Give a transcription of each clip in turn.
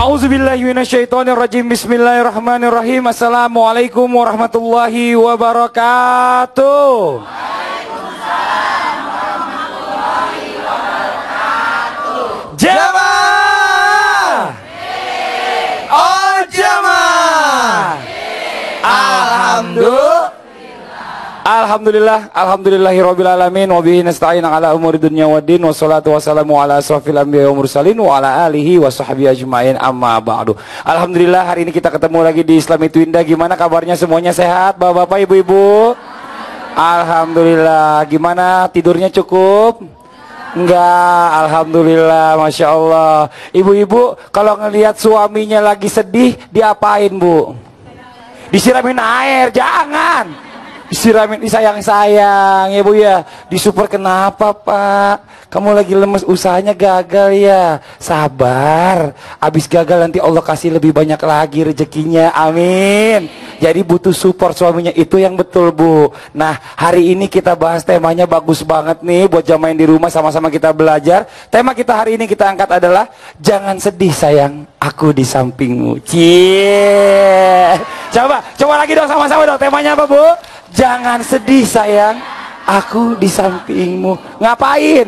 A'udzubillahi minasyaitonirrajim. Bismillahirrahmanirrahim. Assalamualaikum warahmatullahi wabarakatuh. Waalaikumsalam warahmatullahi wabarakatuh. Jamaah. Oh jamaah. Alhamdulillahirabbil alamin wa bihi nasta'in ala umuri dunya waddin wassalatu wassalamu ala asrofil anbiya'i wal mursalin wa ala alihi wa sahbihi ajmain amma ba'du. Alhamdulillah, hari ini kita ketemu lagi di Islami Twinda. Gimana kabarnya semuanya, sehat Bapak-bapak, Ibu-ibu? Alhamdulillah. Gimana, tidurnya cukup? Enggak, alhamdulillah, masya Allah. Ibu-ibu kalau ngelihat suaminya lagi sedih, diapain Bu? Disiramin air, jangan. Disiramin, disayang-sayang ya Bu ya. Disupport, kenapa Pak? Kamu lagi lemes, usahanya gagal ya. Sabar, abis gagal nanti Allah kasih lebih banyak lagi rezekinya, amin. Jadi butuh support suaminya, itu yang betul Bu. Nah, hari ini kita bahas temanya bagus banget nih buat jamaah yang di rumah, sama-sama kita belajar. Tema kita hari ini kita angkat adalah jangan sedih sayang, aku di sampingmu. Cie. Coba lagi dong, sama-sama dong. Temanya apa Bu? Jangan sedih sayang, aku di sampingmu. Ngapain?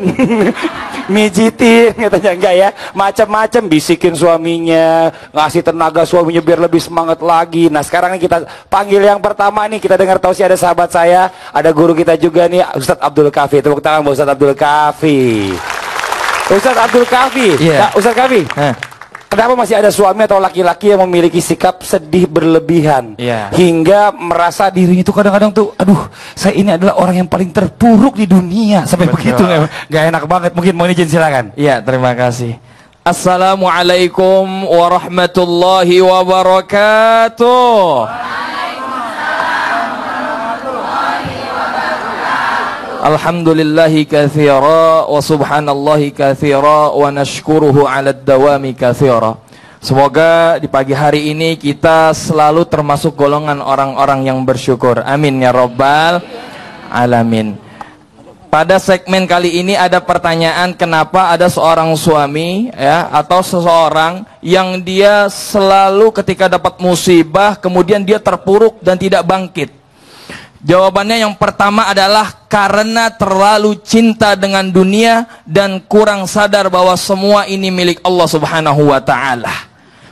Mijitin katanya, enggak ya, macam-macam, bisikin suaminya, ngasih tenaga suaminya biar lebih semangat lagi. Nah sekarang kita panggil yang pertama nih, kita dengar tahu sih ada sahabat saya, ada guru kita juga nih, Ustadz Abdul Kafi. Tepuk tangan buat Ustadz Abdul Kafi. Ustadz Abdul Kafi, yeah. Nah, Ustadz Kafi, kenapa masih ada suami atau laki-laki yang memiliki sikap sedih berlebihan, hingga merasa dirinya itu kadang-kadang tuh, aduh, saya ini adalah orang yang paling terpuruk di dunia, sampai begitu? Gak enak banget. Mungkin mau izin, silakan. Iya, terima kasih. Assalamualaikum warahmatullahi wabarakatuh. Alhamdulillahi katsira wa subhanallahi katsira wa nashkuruhu ala dawami katsira. Semoga di pagi hari ini kita selalu termasuk golongan orang-orang yang bersyukur. Amin ya rabbal alamin. Pada segmen kali ini ada pertanyaan, kenapa ada seorang suami ya atau seseorang yang dia selalu ketika dapat musibah kemudian dia terpuruk dan tidak bangkit. Jawabannya yang pertama adalah karena terlalu cinta dengan dunia dan kurang sadar bahwa semua ini milik Allah Subhanahu wa taala.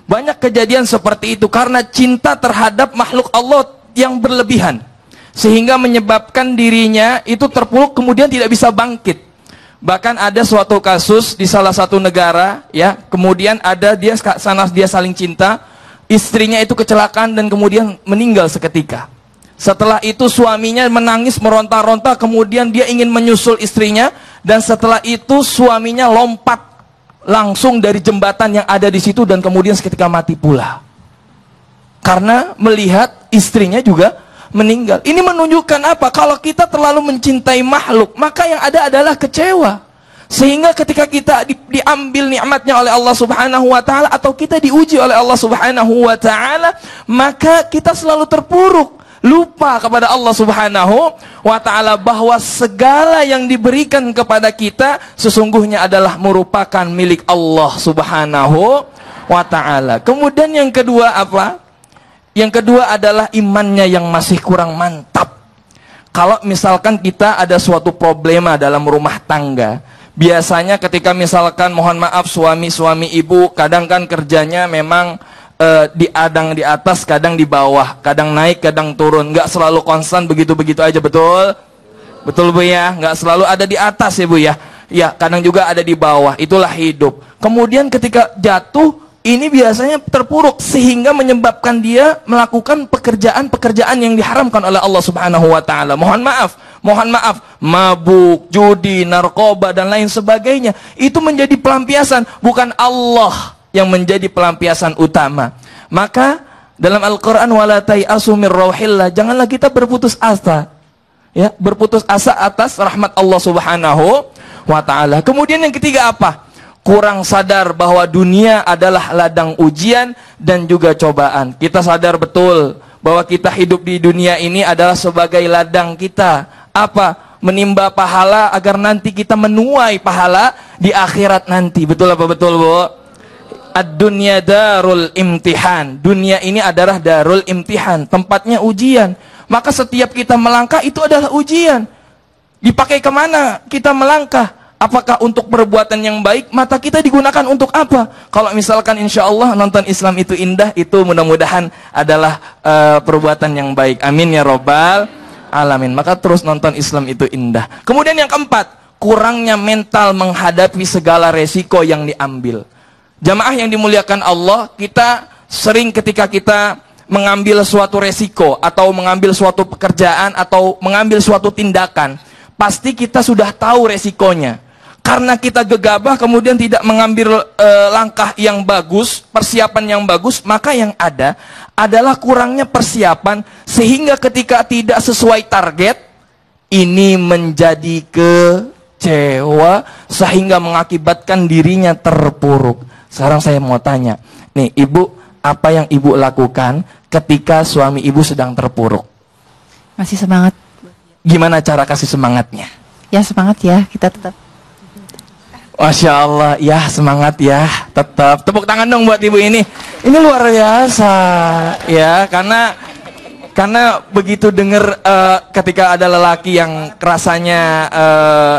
Banyak kejadian seperti itu karena cinta terhadap makhluk Allah yang berlebihan, sehingga menyebabkan dirinya itu terpuruk kemudian tidak bisa bangkit. Bahkan ada suatu kasus di salah satu negara ya, kemudian ada dia saling cinta, istrinya itu kecelakaan dan kemudian meninggal seketika. Setelah itu suaminya menangis meronta-ronta, kemudian dia ingin menyusul istrinya, dan setelah itu suaminya lompat langsung dari jembatan yang ada di situ dan kemudian seketika mati pula. Karena melihat istrinya juga meninggal. Ini menunjukkan apa? Kalau kita terlalu mencintai makhluk, maka yang ada adalah kecewa. Sehingga ketika kita diambil nikmatnya oleh Allah Subhanahu wa taala atau kita diuji oleh Allah Subhanahu wa taala, maka kita selalu terpuruk. Lupa kepada Allah Subhanahu wa ta'ala bahwa segala yang diberikan kepada kita sesungguhnya adalah merupakan milik Allah Subhanahu wa ta'ala. Kemudian yang kedua apa? Yang kedua adalah imannya yang masih kurang mantap. Kalau misalkan kita ada suatu problema dalam rumah tangga, biasanya ketika misalkan mohon maaf suami ibu kadang kan kerjanya memang diadang di atas, kadang di bawah, kadang naik, kadang turun, nggak selalu konstan begitu-begitu aja, betul? Betul Bu ya, nggak selalu ada di atas ya Bu ya. Ya, kadang juga ada di bawah, itulah hidup. Kemudian ketika jatuh, ini biasanya terpuruk sehingga menyebabkan dia melakukan pekerjaan-pekerjaan yang diharamkan oleh Allah Subhanahu wa taala. Mohon maaf, mabuk, judi, narkoba dan lain sebagainya. Itu menjadi pelampiasan, bukan Allah yang menjadi pelampiasan utama. Maka dalam Al-Quran, wala tai'asu mir rauhillah, janganlah kita berputus asa ya, berputus asa atas rahmat Allah Subhanahu wa ta'ala. Kemudian yang ketiga apa? Kurang sadar bahwa dunia adalah ladang ujian dan juga cobaan. Kita sadar betul bahwa kita hidup di dunia ini adalah sebagai ladang kita. Apa? Menimba pahala agar nanti kita menuai pahala di akhirat nanti. Betul apa betul Bu? Ad-dunya darul imtihan. Dunia ini adalah darul imtihan, tempatnya ujian. Maka setiap kita melangkah itu adalah ujian. Dipakai kemana kita melangkah? Apakah untuk perbuatan yang baik? Mata kita digunakan untuk apa? Kalau misalkan insya Allah nonton Islam itu indah, itu mudah-mudahan adalah perbuatan yang baik. Amin ya robbal alamin. Maka terus nonton Islam itu indah. Kemudian yang keempat, kurangnya mental menghadapi segala resiko yang diambil. Jamaah yang dimuliakan Allah, kita sering ketika kita mengambil suatu resiko atau mengambil suatu pekerjaan atau mengambil suatu tindakan, pasti kita sudah tahu resikonya. Karena kita gegabah kemudian tidak mengambil langkah yang bagus, persiapan yang bagus, maka yang ada adalah kurangnya persiapan sehingga ketika tidak sesuai target ini menjadi kecewa sehingga mengakibatkan dirinya terpuruk. Sekarang saya mau tanya, nih ibu, apa yang ibu lakukan ketika suami ibu sedang terpuruk? Masih semangat. Gimana cara kasih semangatnya? Ya semangat ya, kita tetap. Masya Allah, ya semangat ya, tetap. Tepuk tangan dong buat ibu ini. Ini luar biasa, ya, karena begitu dengar ketika ada lelaki yang rasanya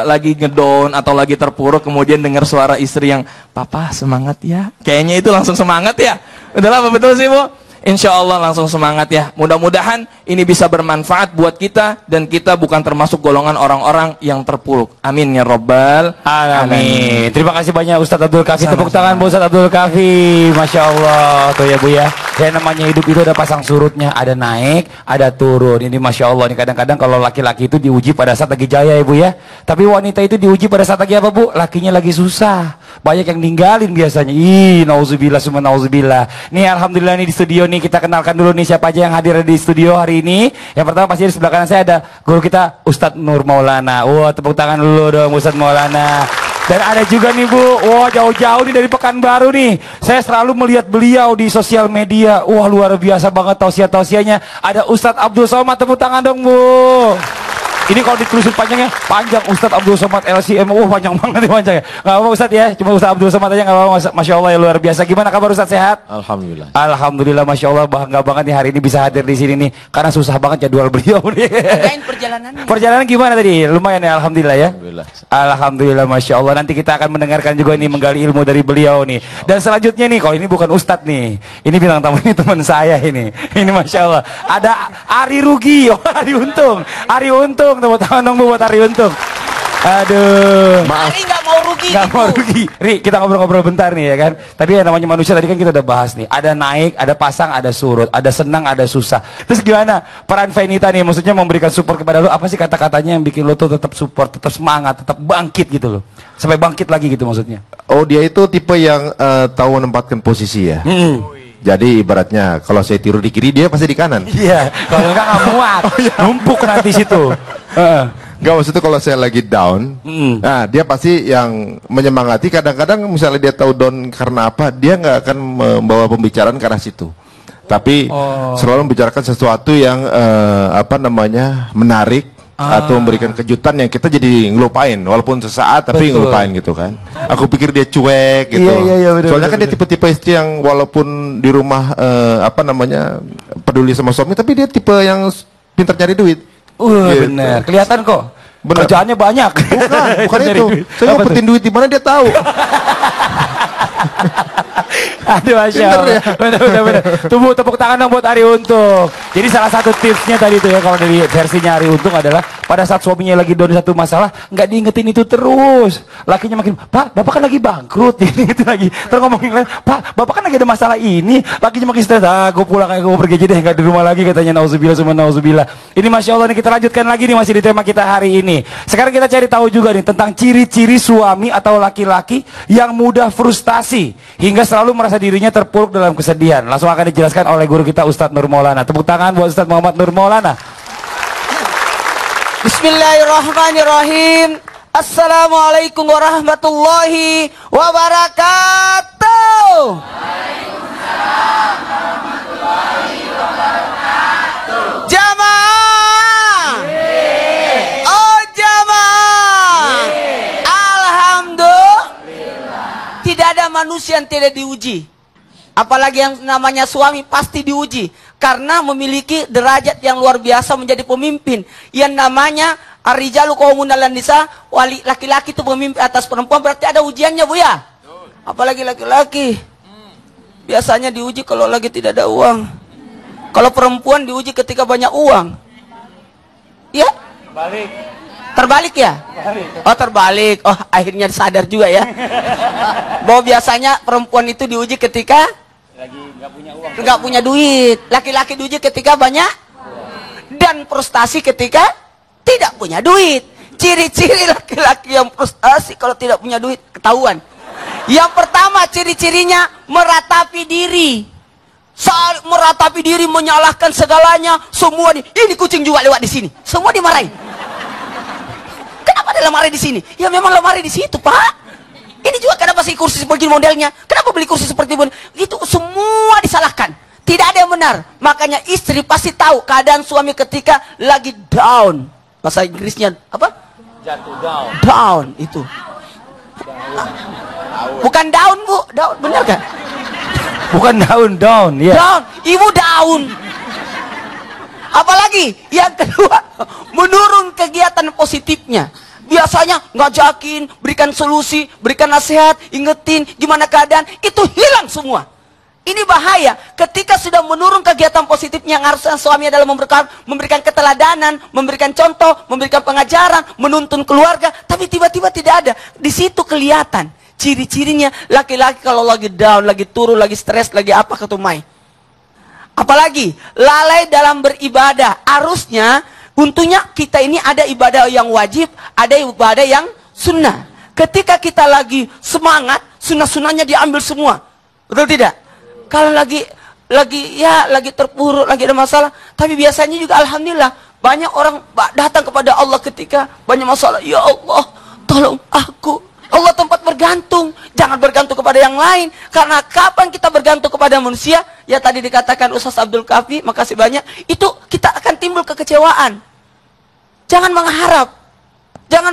lagi ngedown atau lagi terpuruk, kemudian dengar suara istri yang, papa semangat ya, kayaknya itu langsung semangat ya. Udahlah, apa betul sih bu? Insya Allah langsung semangat ya. Mudah-mudahan ini bisa bermanfaat buat kita dan kita bukan termasuk golongan orang-orang yang terpuruk. Amin ya robbal alamin. Terima kasih banyak Ustadz Abdul Kafi. Tepuk tangan buat Ustadz Abdul Kafi. Masya Allah. Tuh ya bu ya. Ya namanya hidup itu ada pasang surutnya, ada naik, ada turun. Ini Masya Allah nih, kadang-kadang kalau laki-laki itu diuji pada saat lagi jaya ya bu ya. Tapi wanita itu diuji pada saat lagi apa bu? Lakinya lagi susah. Banyak yang ninggalin biasanya. Ih, nauzubillah summa nauzubillah. Nih alhamdulillah nih di studio nih, kita kenalkan dulu nih siapa aja yang hadir di studio hari ini. Yang pertama pasti di sebelah kanan saya ada guru kita Ustadz Nur Maulana. Wah, tepuk tangan dulu dong Ustadz Maulana. Dan ada juga nih bu, wah jauh-jauh nih dari Pekanbaru nih. Saya selalu melihat beliau di sosial media. Wah luar biasa banget tausiah-tausiahnya. Ada Ustadz Abdul Somad, tepuk tangan dong bu. Ini kalau ditelusur panjangnya, panjang Ustadz Abdul Somad LCM. Panjang banget nih panjangnya. Gak apa-apa Ustadz ya, cuma Ustadz Abdul Somad aja gak apa-apa. Masya Allah ya luar biasa. Gimana kabar Ustadz, sehat? Alhamdulillah. Alhamdulillah, Masya Allah, bangga banget nih hari ini bisa hadir di sini nih. Karena susah banget jadwal beliau nih. Perjalanannya. Perjalanan gimana tadi? Lumayan ya, Alhamdulillah ya. Alhamdulillah. Alhamdulillah, Masya Allah. Nanti kita akan mendengarkan juga nih, menggali ilmu dari beliau nih. Dan selanjutnya nih, kalau ini bukan Ustadz nih, ini bintang tamu ini teman saya ini. Ini Masya Allah. Ada Ari Rugi, Ari Untung. Ari Untung, tepuk tangan dong buat Ari Untung. Aduh. Maaf. Ari nggak mau rugi. Nggak mau rugi. Ri, kita ngobrol-ngobrol bentar nih ya kan. Tapi yang namanya manusia tadi kan kita udah bahas nih. Ada naik, ada pasang, ada surut, ada senang, ada susah. Terus gimana peran Fenita nih? Maksudnya memberikan support kepada lo. Apa sih kata-katanya yang bikin lo tuh tetap support, tetap semangat, tetap bangkit gitu loh. Sampai bangkit lagi gitu maksudnya. Oh, dia itu tipe yang tahu menempatkan posisi ya. Jadi ibaratnya kalau saya tidur di kiri, dia pasti di kanan. Iya. Kalau enggak nggak muat, numpuk nanti situ. Enggak, maksudnya kalau saya lagi down, nah dia pasti yang menyemangati. Kadang-kadang misalnya dia tahu down karena apa, dia nggak akan membawa pembicaraan ke arah situ. Tapi selalu membicarakan sesuatu yang menarik atau memberikan kejutan yang kita jadi ngelupain, walaupun sesaat tapi ngelupain gitu kan. Aku pikir dia cuek gitu. Iya, bener, soalnya kan bener. dia tipe-tipe istri yang walaupun di rumah peduli sama suami, tapi dia tipe yang pintar cari duit. Gitu. Bener. Kelihatan kok. Bener. Kerjaannya banyak. Bukan Dari itu. duit. Saya Apa ngumpetin duit di mana dia tahu. Aduh, Masya Pinter Allah. ya? Bener. Tunggu, tepuk tangan dong buat Ari Untung. Jadi salah satu tipsnya tadi tuh ya, kalau dari versinya Ari Untung adalah pada saat suaminya lagi down satu masalah, nggak diingetin itu terus. Lakinya makin, Pak, bapak kan lagi bangkrut. Itu lagi. Terus ngomongin lain, Pak, bapak kan lagi ada masalah ini. Lakinya makin stres. Gue pulang, gue pergi aja deh, nggak di rumah lagi katanya. Nauzubillah summa nauzubillah. Ini Masya Allah nih, kita lanjutkan lagi nih, masih di tema kita hari ini. Sekarang kita cari tahu juga nih tentang ciri-ciri suami atau laki-laki yang mudah frustasi hingga selalu merasa dirinya terpuruk dalam kesedihan. Langsung akan dijelaskan oleh guru kita Ustadz Nur Maulana. Tepuk tangan buat Ustadz Muhammad Nur Maulana. Bismillahirrahmanirrahim. Assalamualaikum warahmatullahi wabarakatuh. Waalaikumsalam warahmatullahi wabarakatuh. Jamaah. Oh jamaah. Alhamdulillah. Tidak ada manusia yang tidak diuji. Apalagi yang namanya suami pasti diuji. Karena memiliki derajat yang luar biasa menjadi pemimpin. Yang namanya ar-rijalu qawwamun 'alan nisa, wali laki-laki itu pemimpin atas perempuan, berarti ada ujiannya, Bu ya. Apalagi laki-laki. Biasanya diuji kalau lagi tidak ada uang. Kalau perempuan diuji ketika banyak uang. Ya? Balik. Terbalik ya? Oh, terbalik. Oh, akhirnya sadar juga ya. Bahwa biasanya perempuan itu diuji ketika Lagi nggak punya uang. nggak punya duit. Laki-laki diuji ketika banyak dan frustasi ketika tidak punya duit. Ciri-ciri laki-laki yang frustasi kalau tidak punya duit ketahuan. Yang pertama ciri-cirinya meratapi diri. Saat meratapi diri, menyalahkan segalanya, semua ini kucing juga lewat di sini. Semua dimarahin. Kenapa ada lemari di sini? Ya memang lemari di situ, Pak. Ini juga kenapa sih kursi seperti modelnya? Kenapa beli kursi seperti ini? Itu semua disalahkan. Tidak ada yang benar. Makanya istri pasti tahu keadaan suami ketika lagi down. Bahasa Inggrisnya apa? Jatuh down. Down itu. Bukan down, Bu. Down, benar kan? Bukan down, ya. Down. Ibu down. Apalagi yang kedua, menurun kegiatan positifnya. Biasanya ngajakin, berikan solusi, berikan nasihat, ingetin gimana keadaan, itu hilang semua. Ini bahaya ketika sudah menurun kegiatan positifnya yang harusnya suami adalah memberikan keteladanan, memberikan contoh, memberikan pengajaran, menuntun keluarga, tapi tiba-tiba tidak ada. Di situ kelihatan ciri-cirinya laki-laki kalau lagi down, lagi turun, lagi stres, lagi apa ketumai. Apalagi lalai dalam beribadah. Harusnya untungnya kita ini ada ibadah yang wajib, ada ibadah yang sunnah. Ketika kita lagi semangat, sunnah-sunnahnya diambil semua. Betul tidak? Kalau lagi terpuruk, lagi ada masalah, tapi biasanya juga alhamdulillah banyak orang datang kepada Allah ketika banyak masalah. Ya Allah, tolong aku. Allah tempat bergantung, jangan bergantung kepada yang lain. Karena kapan kita bergantung kepada manusia, ya tadi dikatakan Ustaz Abdul Kafi, makasih banyak, itu kita akan timbul kekecewaan. Jangan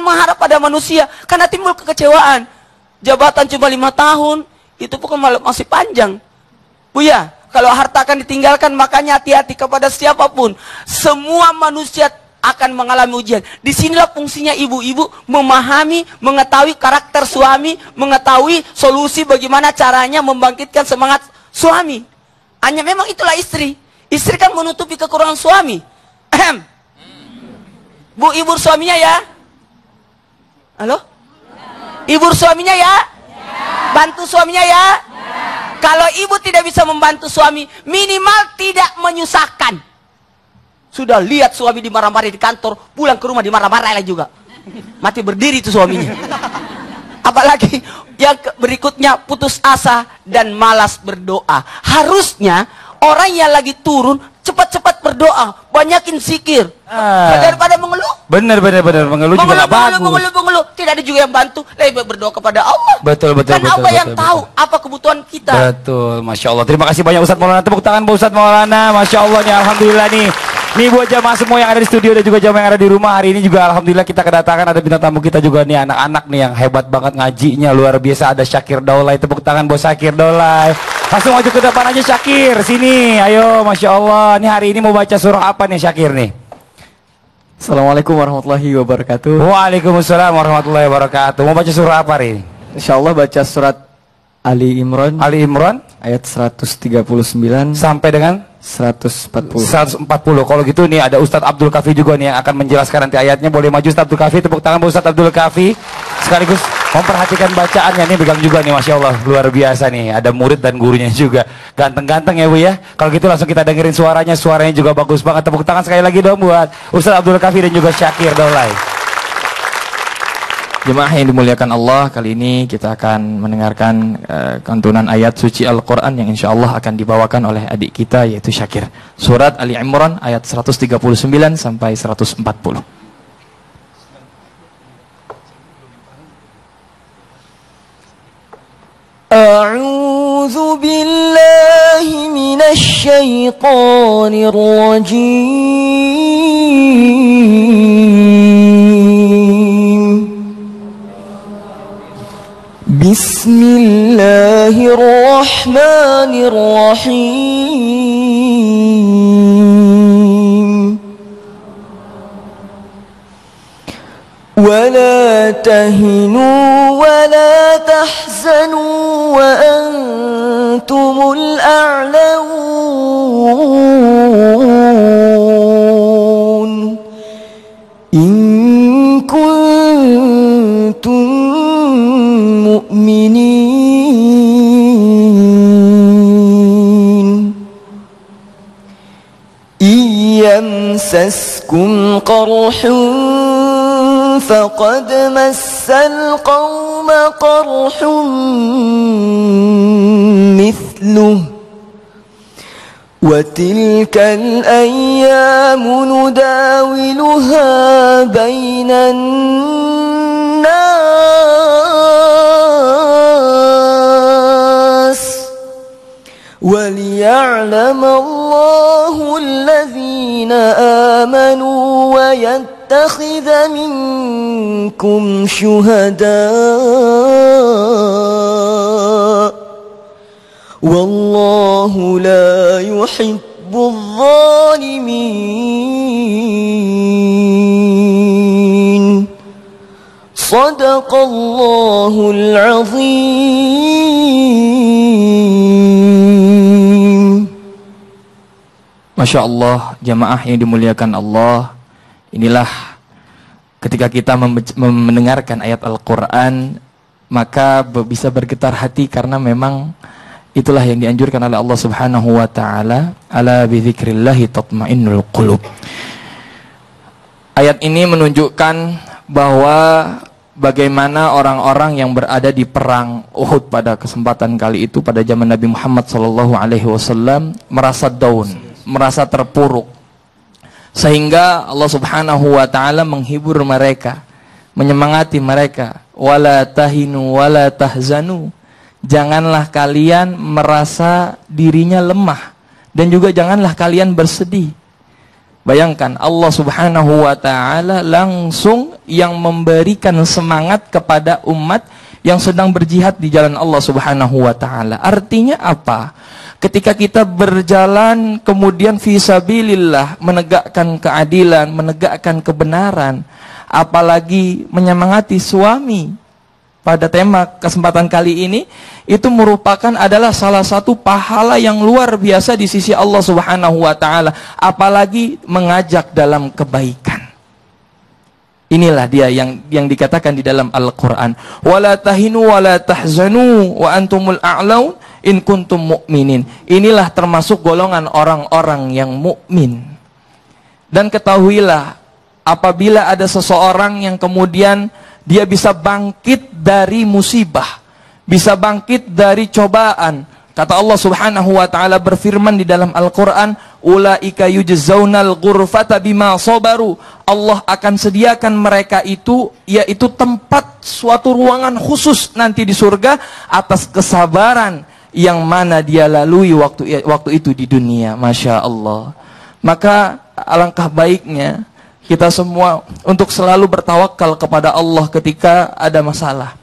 mengharap pada manusia, karena timbul kekecewaan. Jabatan cuma 5 tahun, itu pun masih panjang. Bu ya, kalau harta akan ditinggalkan, makanya hati-hati kepada siapapun. Semua manusia akan mengalami ujian. Disinilah fungsinya ibu-ibu memahami, mengetahui karakter suami, mengetahui solusi bagaimana caranya membangkitkan semangat suami. Hanya memang itulah istri. Istri kan menutupi kekurangan suami. Bu, ibu suaminya ya? Halo? Ibu suaminya ya? Bantu suaminya ya? Kalau ibu tidak bisa membantu suami, minimal tidak menyusahkan. Sudah lihat suami dimarah-marah di kantor, pulang ke rumah dimarah-marah lagi juga. Mati berdiri itu suaminya. Apalagi yang berikutnya putus asa dan malas berdoa. Harusnya orang yang lagi turun cepat-cepat berdoa, banyakin zikir. Daripada mengeluh. Bener mengeluh juga gak bagus. Mengeluh. Tidak ada juga yang bantu. Lebih berdoa kepada Allah. Betul. Kan Allah yang tahu apa kebutuhan kita. Betul, Masya Allah. Terima kasih banyak Ustadz Maulana. Tepuk tangan buat Ustadz Maulana. Masya Allah nih, alhamdulillah nih. Nih buat jamaah semua yang ada di studio dan juga jamaah yang ada di rumah, hari ini juga alhamdulillah kita kedatangan ada bintang tamu kita juga nih, anak-anak nih yang hebat banget ngajinya, luar biasa. Ada Syakir Daulay, tepuk tangan buat Syakir Daulay. Langsung maju ke depan aja Syakir, sini, ayo, Masya Allah. Nih hari ini mau baca surah apa nih Syakir nih? Assalamualaikum warahmatullahi wabarakatuh. Waalaikumsalam warahmatullahi wabarakatuh. Mau baca surah apa nih? Insyaallah baca surat Ali Imran. Ali Imran ayat 139 sampai dengan 140. 140. Kalau gitu nih ada Ustadz Abdul Kafi juga nih yang akan menjelaskan nanti ayatnya. Boleh maju Ustadz Abdul Kafi, tepuk tangan buat Ustadz Abdul Kafi. Sekaligus memperhatikan bacaannya nih, pegang juga nih, Masya Allah, luar biasa nih. Ada murid dan gurunya juga, ganteng-ganteng ya Bu ya. Kalau gitu langsung kita dengerin suaranya juga bagus banget. Tepuk tangan sekali lagi dong buat Ustadz Abdul Kafi dan juga Syakir Daulay. Jemaah yang dimuliakan Allah, kali ini kita akan mendengarkan kantunan ayat suci Al-Quran yang insya Allah akan dibawakan oleh adik kita yaitu Syakir. Surat Ali Imran ayat 139 sampai 140. A'udzu billahi minasy syaithanir rajim. بسم الله الرحمن الرحيم ولا تهنوا ولا تحزنوا وأنتم الأعلون إن كنتم مؤمنين إن يمسسكم قرح فقد مس القوم قرح مثله وتلك الأيام نداولها بين الناس وليعلم الله الذين آمنوا ويتخذ منكم شهداء والله لا يحب الظالمين صدق الله العظيم. Masya Allah, jamaah yang dimuliakan Allah, inilah ketika kita mendengarkan ayat Al-Quran, maka bisa bergetar hati karena memang itulah yang dianjurkan oleh Allah Subhanahu wa taala, ala bidzikrillahi tatmainnul qulub. Ayat ini menunjukkan bahwa bagaimana orang-orang yang berada di perang Uhud pada kesempatan kali itu pada zaman Nabi Muhammad SAW merasa down, merasa terpuruk, sehingga Allah Subhanahu wa taala menghibur mereka, menyemangati mereka, wala tahinu wala tahzanu. Janganlah kalian merasa dirinya lemah, dan juga janganlah kalian bersedih. Bayangkan Allah Subhanahu wa taala langsung yang memberikan semangat kepada umat yang sedang berjihad di jalan Allah Subhanahu wa taala. Artinya apa? Ketika kita berjalan kemudian fisabilillah, menegakkan keadilan, menegakkan kebenaran, apalagi menyemangati suami, pada tema kesempatan kali ini, itu merupakan adalah salah satu pahala yang luar biasa di sisi Allah Subhanahu wa taala, apalagi mengajak dalam kebaikan. Inilah dia yang dikatakan di dalam Al-Qur'an, wala tahinu wala tahzanu wa antumul a'laun in kuntum mu'minin. Inilah termasuk golongan orang-orang yang mukmin. Dan ketahuilah, apabila ada seseorang yang kemudian dia bisa bangkit dari musibah, bisa bangkit dari cobaan. Kata Allah Subhanahu wa taala berfirman di dalam Al-Qur'an, ulaika yujzaunal ghurfata bima sabaru. Allah akan sediakan mereka itu, yaitu tempat suatu ruangan khusus nanti di surga atas kesabaran yang mana dia lalui waktu itu di dunia. Masya Allah. Maka alangkah baiknya kita semua untuk selalu bertawakal kepada Allah ketika ada masalah,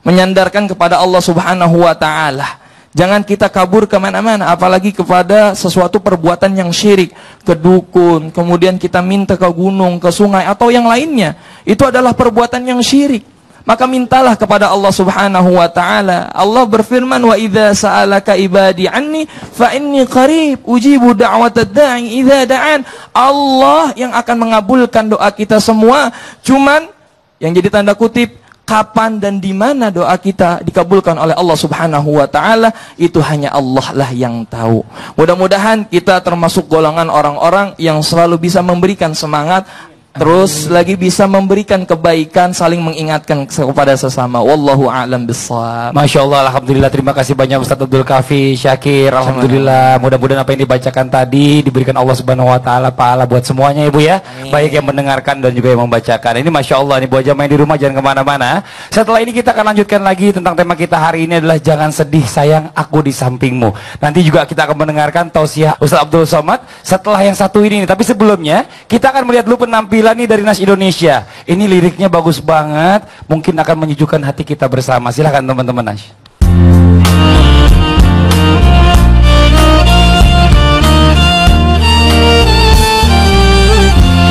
menyandarkan kepada Allah Subhanahu wa ta'ala. Jangan kita kabur kemana-mana, apalagi kepada sesuatu perbuatan yang syirik, ke dukun, kemudian kita minta ke gunung, ke sungai, atau yang lainnya. Itu adalah perbuatan yang syirik. Maka mintalah kepada Allah Subhanahu wa ta'ala. Allah berfirman, wa idza sa'alaka ibadi anni fa inni qarib ujibu da'watad da'i idza da'an. Allah yang akan mengabulkan doa kita semua. Cuman yang jadi tanda kutip, kapan dan di mana doa kita dikabulkan oleh Allah Subhanahu wa taala, itu hanya Allah lah yang tahu. Mudah-mudahan kita termasuk golongan orang-orang yang selalu bisa memberikan semangat, terus lagi bisa memberikan kebaikan, saling mengingatkan kepada sesama. Wallahu a'lam bissawab. Masya Allah, alhamdulillah, terima kasih banyak Ustaz Abdul Kafi Syakir. Alhamdulillah, mudah-mudahan apa yang dibacakan tadi diberikan Allah Subhanahu wa taala pahala buat semuanya Ibu ya. Amin. Baik yang mendengarkan dan juga yang membacakan. Ini Masya Allah, ini buat jamaah di rumah jangan kemana-mana. Setelah ini kita akan lanjutkan lagi tentang tema kita hari ini adalah jangan sedih sayang, aku di sampingmu. Nanti juga kita akan mendengarkan tausiah Ustaz Abdul Somad setelah yang satu ini. Tapi sebelumnya kita akan melihat dulu penampilan nih dari Nas Indonesia. Ini liriknya bagus banget, mungkin akan menyejukkan hati kita bersama. Silahkan teman-teman Nas.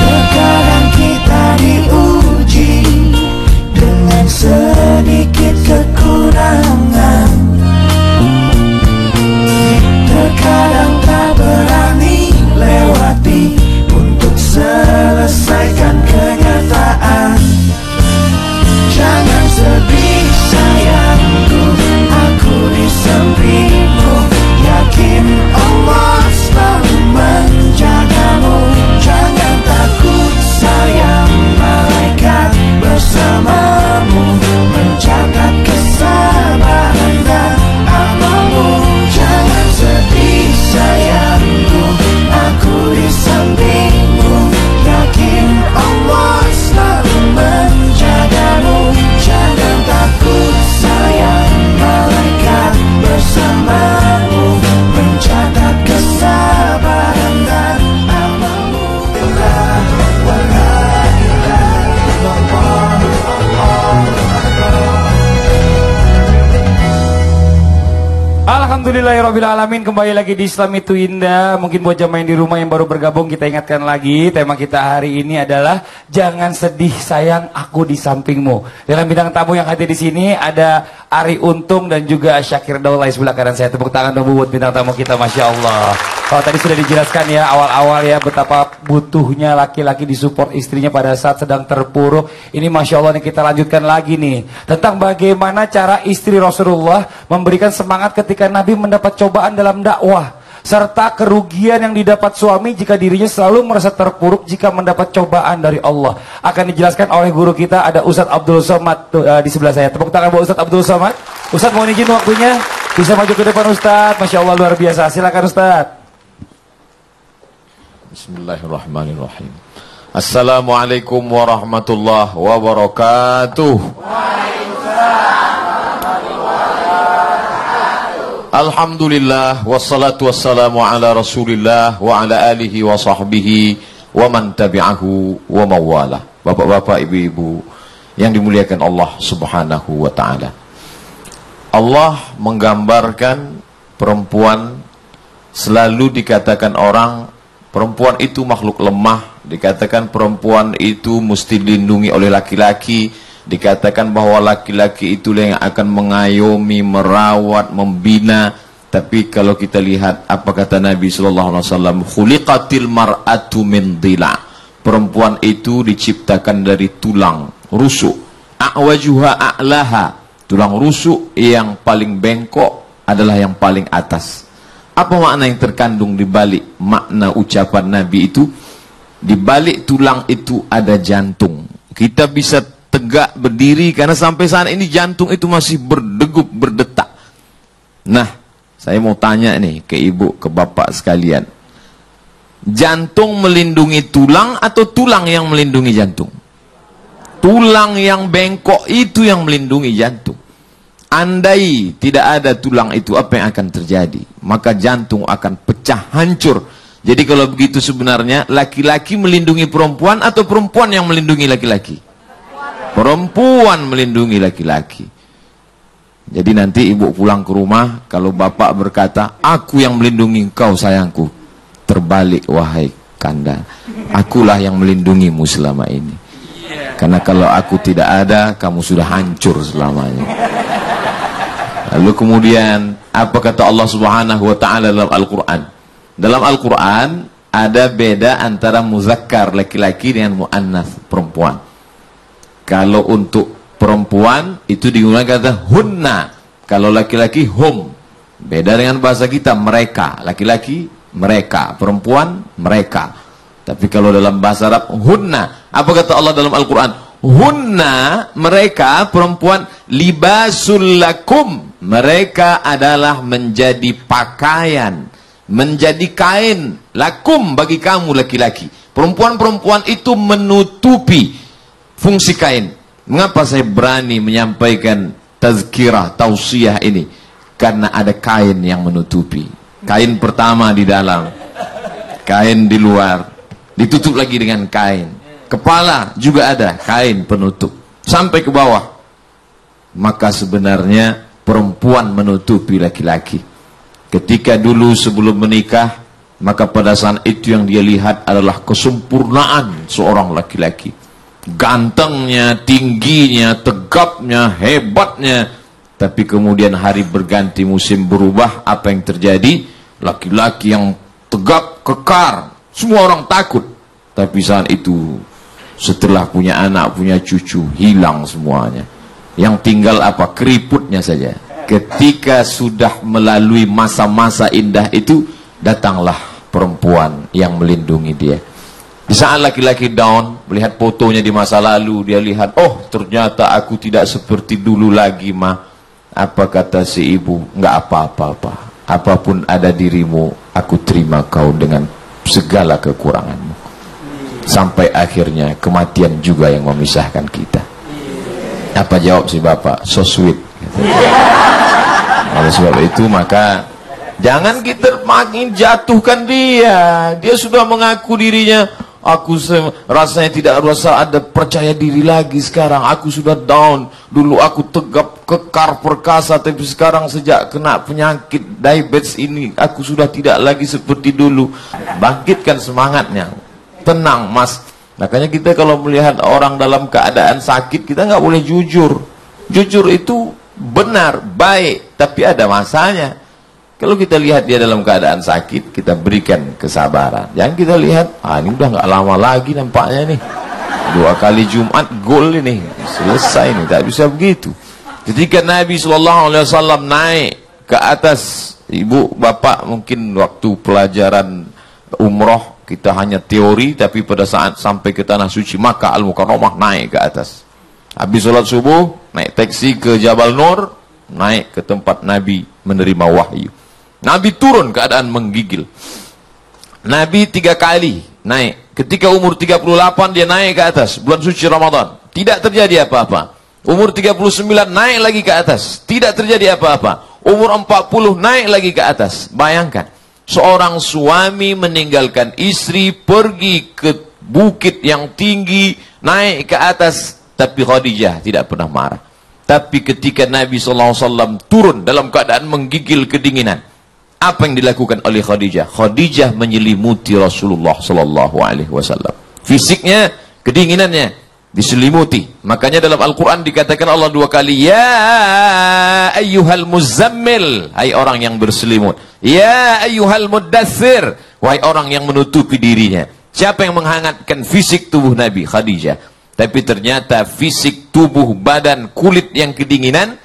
Terkadang kita diuji dengan sedikit kekurangan. Terkadang tak berani lewati untuk selesaikan kenyataan. Jangan sedih sayangku, aku di sampingmu. Yakin Allah selalu menjagamu. Jangan takut sayang, malaikat bersamamu mencatat kesabaran dan amalmu. Jangan sedih sayangku, aku di sampingmu. Yakin Allah selalu menjagamu. Jangan takut sayang, malaikat bersamamu mencatat kesabaran dan amalmu. Alhamdulillahirrabbilalamin. Kembali lagi di Islam Itu Indah. Mungkin buat jamaah yang di rumah yang baru bergabung, kita ingatkan lagi, tema kita hari ini adalah jangan sedih sayang, aku di sampingmu. Dalam bidang tamu yang hadir di sini ada Ari Untung dan juga Syakir Daulay sebelah kanan saya. Tepuk tangan dong buat bintang tamu kita, Masya Allah. Kalau tadi sudah dijelaskan ya awal-awal ya betapa butuhnya laki-laki disupport istrinya pada saat sedang terpuruk. Ini Masya Allah nih, kita lanjutkan lagi nih tentang bagaimana cara istri Rasulullah memberikan semangat ketika Nabi mendapat cobaan dalam dakwah, serta kerugian yang didapat suami jika dirinya selalu merasa terpuruk jika mendapat cobaan dari Allah. Akan dijelaskan oleh guru kita, ada Ustadz Abdul Somad di sebelah saya. Tepuk tangan buat Ustadz Abdul Somad. Ustadz mohon izin waktunya, bisa maju ke depan Ustadz. Masya Allah luar biasa, silakan Ustadz. Bismillahirrahmanirrahim. Assalamualaikum warahmatullahi wabarakatuh. Alhamdulillah wassalatu wassalamu ala Rasulillah wa ala alihi wa sahbihi wa man tabi'ahu wa mawala. Bapak-bapak, ibu-ibu yang dimuliakan Allah Subhanahu wa taala. Allah menggambarkan perempuan, selalu dikatakan orang perempuan itu makhluk lemah, dikatakan perempuan itu mesti dilindungi oleh laki-laki, dikatakan bahwa laki-laki itulah yang akan mengayomi, merawat, membina. Tapi kalau kita lihat apa kata Nabi SAW, khuliqatil mar'atu min dhila, perempuan itu diciptakan dari tulang rusuk, a'wajuha a'laha, tulang rusuk yang paling bengkok adalah yang paling atas. Apa makna yang terkandung di balik makna ucapan Nabi itu? Di balik tulang itu ada jantung. Kita bisa tegak berdiri karena sampai saat ini jantung itu masih berdegup, berdetak. Nah, saya mau tanya nih ke ibu, ke bapak sekalian. Jantung melindungi tulang atau tulang yang melindungi jantung? Tulang yang bengkok itu yang melindungi jantung. Andai tidak ada tulang itu, apa yang akan terjadi? Maka jantung akan pecah, hancur. Jadi kalau begitu sebenarnya laki-laki melindungi perempuan atau perempuan yang melindungi laki-laki? Perempuan melindungi laki-laki. Jadi nanti ibu pulang ke rumah, kalau bapak berkata, aku yang melindungi engkau sayangku, terbalik wahai kanda, akulah yang melindungimu selama ini. Karena kalau aku tidak ada, kamu sudah hancur selamanya. Lalu kemudian apa kata Allah Subhanahu wa taala dalam Al-Qur'an? Dalam Al-Qur'an ada beda antara muzakkar laki-laki dengan muannats perempuan. Kalau untuk perempuan itu digunakan kata hunna, kalau laki-laki hum. Beda dengan bahasa kita mereka, laki-laki mereka, perempuan mereka. Tapi kalau dalam bahasa Arab hunna, apa kata Allah dalam Al-Qur'an? Hunna, mereka perempuan, libasul lakum, mereka adalah menjadi pakaian, menjadi kain, lakum bagi kamu laki-laki. Perempuan-perempuan itu menutupi fungsi kain. Mengapa saya berani menyampaikan tazkirah, tausiah ini? Karena ada kain yang menutupi. Kain pertama di dalam, kain di luar, ditutup lagi dengan kain. kepala juga ada kain penutup sampai ke bawah. Maka sebenarnya perempuan menutupi laki-laki. Ketika dulu sebelum menikah, maka pada saat itu yang dia lihat adalah kesempurnaan seorang laki-laki. Gantengnya, tingginya, tegapnya, hebatnya. Tapi kemudian hari berganti, musim berubah, apa yang terjadi? Laki-laki yang tegap, kekar, semua orang takut. Tapi saat itu setelah punya anak, punya cucu, hilang semuanya. Yang tinggal apa? Keriputnya saja. Ketika sudah melalui masa-masa indah itu, datanglah perempuan yang melindungi dia. Di saat laki-laki down, melihat fotonya di masa lalu, dia lihat, oh ternyata aku tidak seperti dulu lagi, Ma. Apa kata si ibu? Enggak apa-apa. Apapun ada dirimu, aku terima kau dengan segala kekuranganmu. Sampai akhirnya kematian juga yang memisahkan kita. Apa jawab si bapak? So sweet. Oleh sebab itu maka jangan kita makin jatuhkan dia. Dia sudah mengaku dirinya, aku rasanya tidak rasa ada percaya diri lagi sekarang. Aku sudah down. Dulu aku tegap, kekar, perkasa, tapi sekarang sejak kena penyakit diabetes ini, aku sudah tidak lagi seperti dulu. Bangkitkan semangatnya. Tenang, Mas. Makanya kita kalau melihat orang dalam keadaan sakit, kita nggak boleh jujur. Jujur itu benar, baik, tapi ada masanya. Kalau kita lihat dia dalam keadaan sakit, kita berikan kesabaran. Jangan kita lihat, ini udah nggak lama lagi nampaknya nih. 2 kali Jumat gol ini, selesai nih, tak bisa begitu. Ketika Nabi SAW naik ke atas, ibu, bapak mungkin waktu pelajaran umroh, kita hanya teori, tapi pada saat sampai ke tanah suci Makkah Al-Mukarramah naik ke atas. Habis sholat subuh, naik taksi ke Jabal Nur, naik ke tempat Nabi menerima wahyu. Nabi turun keadaan menggigil. Nabi 3 kali naik. Ketika umur 38 dia naik ke atas, bulan suci Ramadan. Tidak terjadi apa-apa. Umur 39 naik lagi ke atas. Tidak terjadi apa-apa. Umur 40 naik lagi ke atas. Bayangkan. Seorang suami meninggalkan istri, pergi ke bukit yang tinggi, naik ke atas, tapi Khadijah tidak pernah marah. Tapi ketika Nabi SAW turun dalam keadaan menggigil kedinginan, apa yang dilakukan oleh Khadijah? Khadijah menyelimuti Rasulullah SAW. Fisiknya, kedinginannya diselimuti. Makanya dalam Al-Quran dikatakan Allah 2 kali, ya ayyuhal muzammil, hai orang yang berselimut. Ya ayyuhal muddathir, wahai orang yang menutupi dirinya. Siapa yang menghangatkan fisik tubuh Nabi? Khadijah. Tapi ternyata fisik tubuh, badan, kulit yang kedinginan,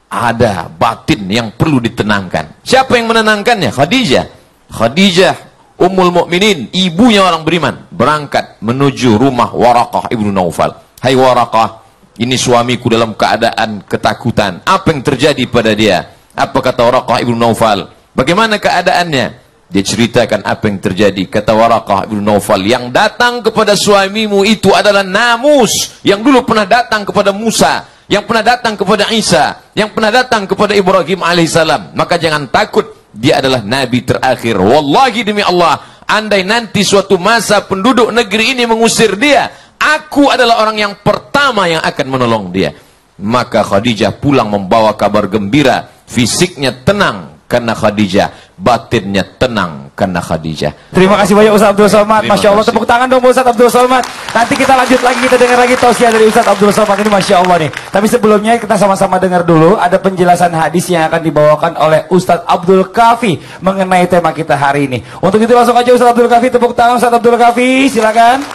ada batin yang perlu ditenangkan. Siapa yang menenangkannya? Khadijah. Khadijah Ummul Mukminin, ibunya orang beriman, berangkat menuju rumah Waraqah ibnu Naufal. Hai Waraqah, ini suamiku dalam keadaan ketakutan. Apa yang terjadi pada dia? Apa kata Waraqah ibnu Naufal? Bagaimana keadaannya? Dia ceritakan apa yang terjadi. Kata Waraqah ibnu Naufal, yang datang kepada suamimu itu adalah namus yang dulu pernah datang kepada Musa, yang pernah datang kepada Isa, yang pernah datang kepada Ibrahim alaihissalam. Maka jangan takut, dia adalah nabi terakhir. Wallahi demi Allah, andai nanti suatu masa penduduk negeri ini mengusir dia, aku adalah orang yang pertama yang akan menolong dia. Maka Khadijah pulang membawa kabar gembira. Fisiknya tenang karena Khadijah, batinnya tenang karena Khadijah. Terima kasih banyak Ustaz Abdul Somad. Masya Allah, tepuk tangan dong Ustaz Abdul Somad. Nanti kita lanjut lagi, kita dengar lagi tausiah dari Ustaz Abdul Somad ini, Masya Allah nih. Tapi sebelumnya kita sama-sama dengar dulu, ada penjelasan hadis yang akan dibawakan oleh Ustaz Abdul Kafi mengenai tema kita hari ini. Untuk itu langsung aja Ustaz Abdul Kafi, tepuk tangan Ustaz Abdul Kafi, silakan.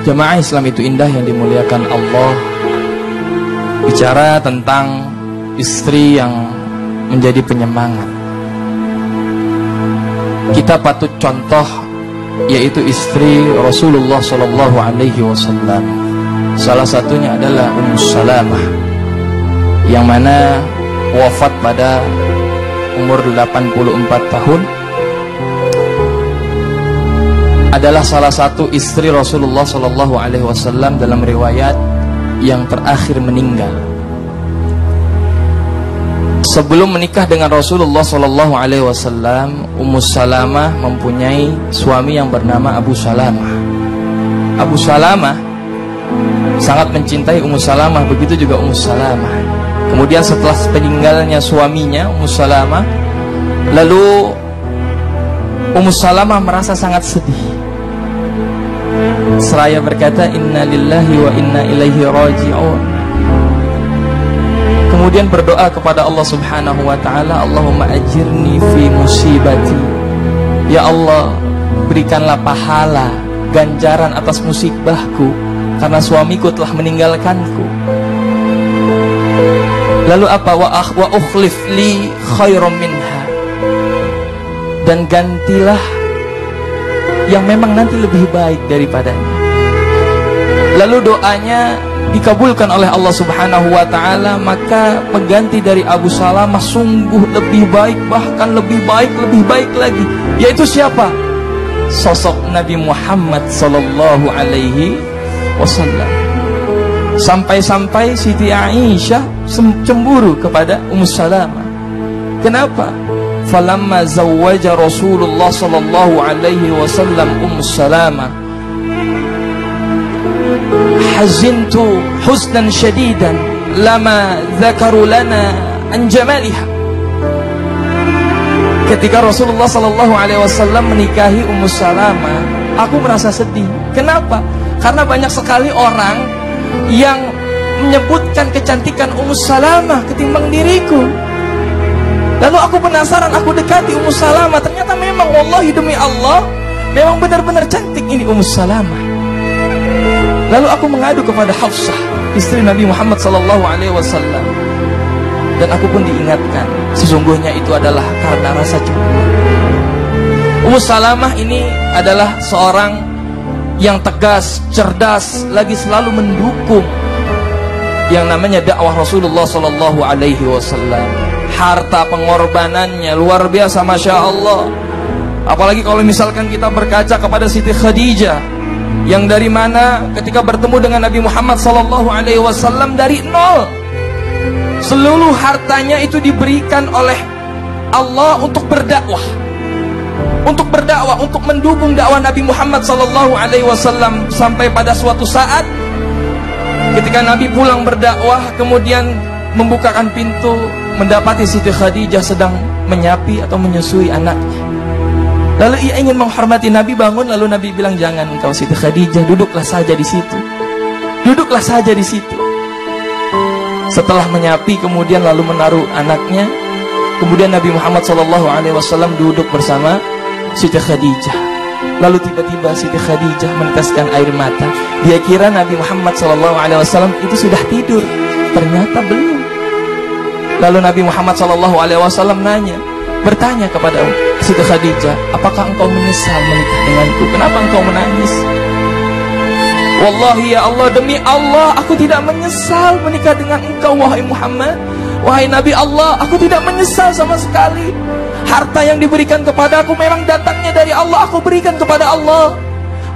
Jamaah Islam itu indah yang dimuliakan Allah. Bicara tentang istri yang menjadi penyemangat, kita patut contoh, yaitu istri Rasulullah SAW. Salah satunya adalah Ummu Salamah, yang mana wafat pada umur 84 tahun. Adalah salah satu istri Rasulullah SAW dalam riwayat yang terakhir meninggal. Sebelum menikah dengan Rasulullah Sallallahu Alaihi Wasallam, Ummu Salamah mempunyai suami yang bernama Abu Salamah. Abu Salamah sangat mencintai Ummu Salamah, begitu juga Ummu Salamah. Kemudian setelah meninggalnya suaminya Ummu Salamah, lalu Ummu Salamah merasa sangat sedih. Seraya berkata, Inna lillahi wa inna ilaihi raji'un. Kemudian berdoa kepada Allah Subhanahu wa ta'ala, Allahumma ajirni fi musibati. Ya Allah, berikanlah pahala, ganjaran atas musibahku, karena suamiku telah meninggalkanku. Lalu apa? Wa ukhlif li khairum minha. Dan gantilah yang memang nanti lebih baik daripadanya. Lalu doanya dikabulkan oleh Allah Subhanahu wa ta'ala, maka pengganti dari Abu Salamah sungguh lebih baik, bahkan lebih baik lagi. Yaitu siapa? Sosok Nabi Muhammad sallallahu alaihi wasallam. Sampai-sampai Siti Aisyah cemburu kepada Ummu Salamah. Kenapa? Falamma zawwaja Rasulullah sallallahu alaihi wasallam Ummu Salamah, hazintu husnan syadidan lama dzakaru lana an jamaliha. Ketika Rasulullah sallallahu alaihi wasallam menikahi Ummu Salamah, aku merasa sedih. Kenapa? Karena banyak sekali orang yang menyebutkan kecantikan Ummu Salamah ketimbang diriku. Lalu aku penasaran, aku dekati Ummu Salamah. Ternyata memang, wallahi demi Allah, memang benar-benar cantik ini Ummu Salamah. Lalu aku mengadu kepada Hafsah, istri Nabi Muhammad sallallahu alaihi wasallam. Dan aku pun diingatkan, sesungguhnya itu adalah karena rasa cemburu. Ummu Salamah ini adalah seorang yang tegas, cerdas, lagi selalu mendukung yang namanya dakwah Rasulullah sallallahu alaihi wasallam. Harta pengorbanannya luar biasa, Masya Allah. Apalagi kalau misalkan kita berkaca kepada Siti Khadijah, yang dari mana ketika bertemu dengan Nabi Muhammad sallallahu alaihi wasallam dari nol, seluruh hartanya itu diberikan oleh Allah untuk berdakwah, untuk mendukung dakwah Nabi Muhammad sallallahu alaihi wasallam. Sampai pada suatu saat ketika Nabi pulang berdakwah, kemudian membukakan pintu, mendapati Siti Khadijah sedang menyapi atau menyusui anaknya. Lalu ia ingin menghormati Nabi, bangun. Lalu Nabi bilang, jangan engkau Siti Khadijah, duduklah saja di situ. Duduklah saja di situ. Setelah menyapi, kemudian lalu menaruh anaknya. Kemudian Nabi Muhammad SAW duduk bersama Siti Khadijah. Lalu tiba-tiba Siti Khadijah meneteskan air mata. Dia kira Nabi Muhammad SAW itu sudah tidur. Ternyata belum. Lalu Nabi Muhammad SAW bertanya kepada Siti Khadijah, apakah engkau menyesal menikah denganku? Kenapa engkau menangis? Wallahi ya Allah, demi Allah, aku tidak menyesal menikah dengan engkau, wahai Muhammad. Wahai Nabi Allah, aku tidak menyesal sama sekali. Harta yang diberikan kepada aku memang datangnya dari Allah, aku berikan kepada Allah.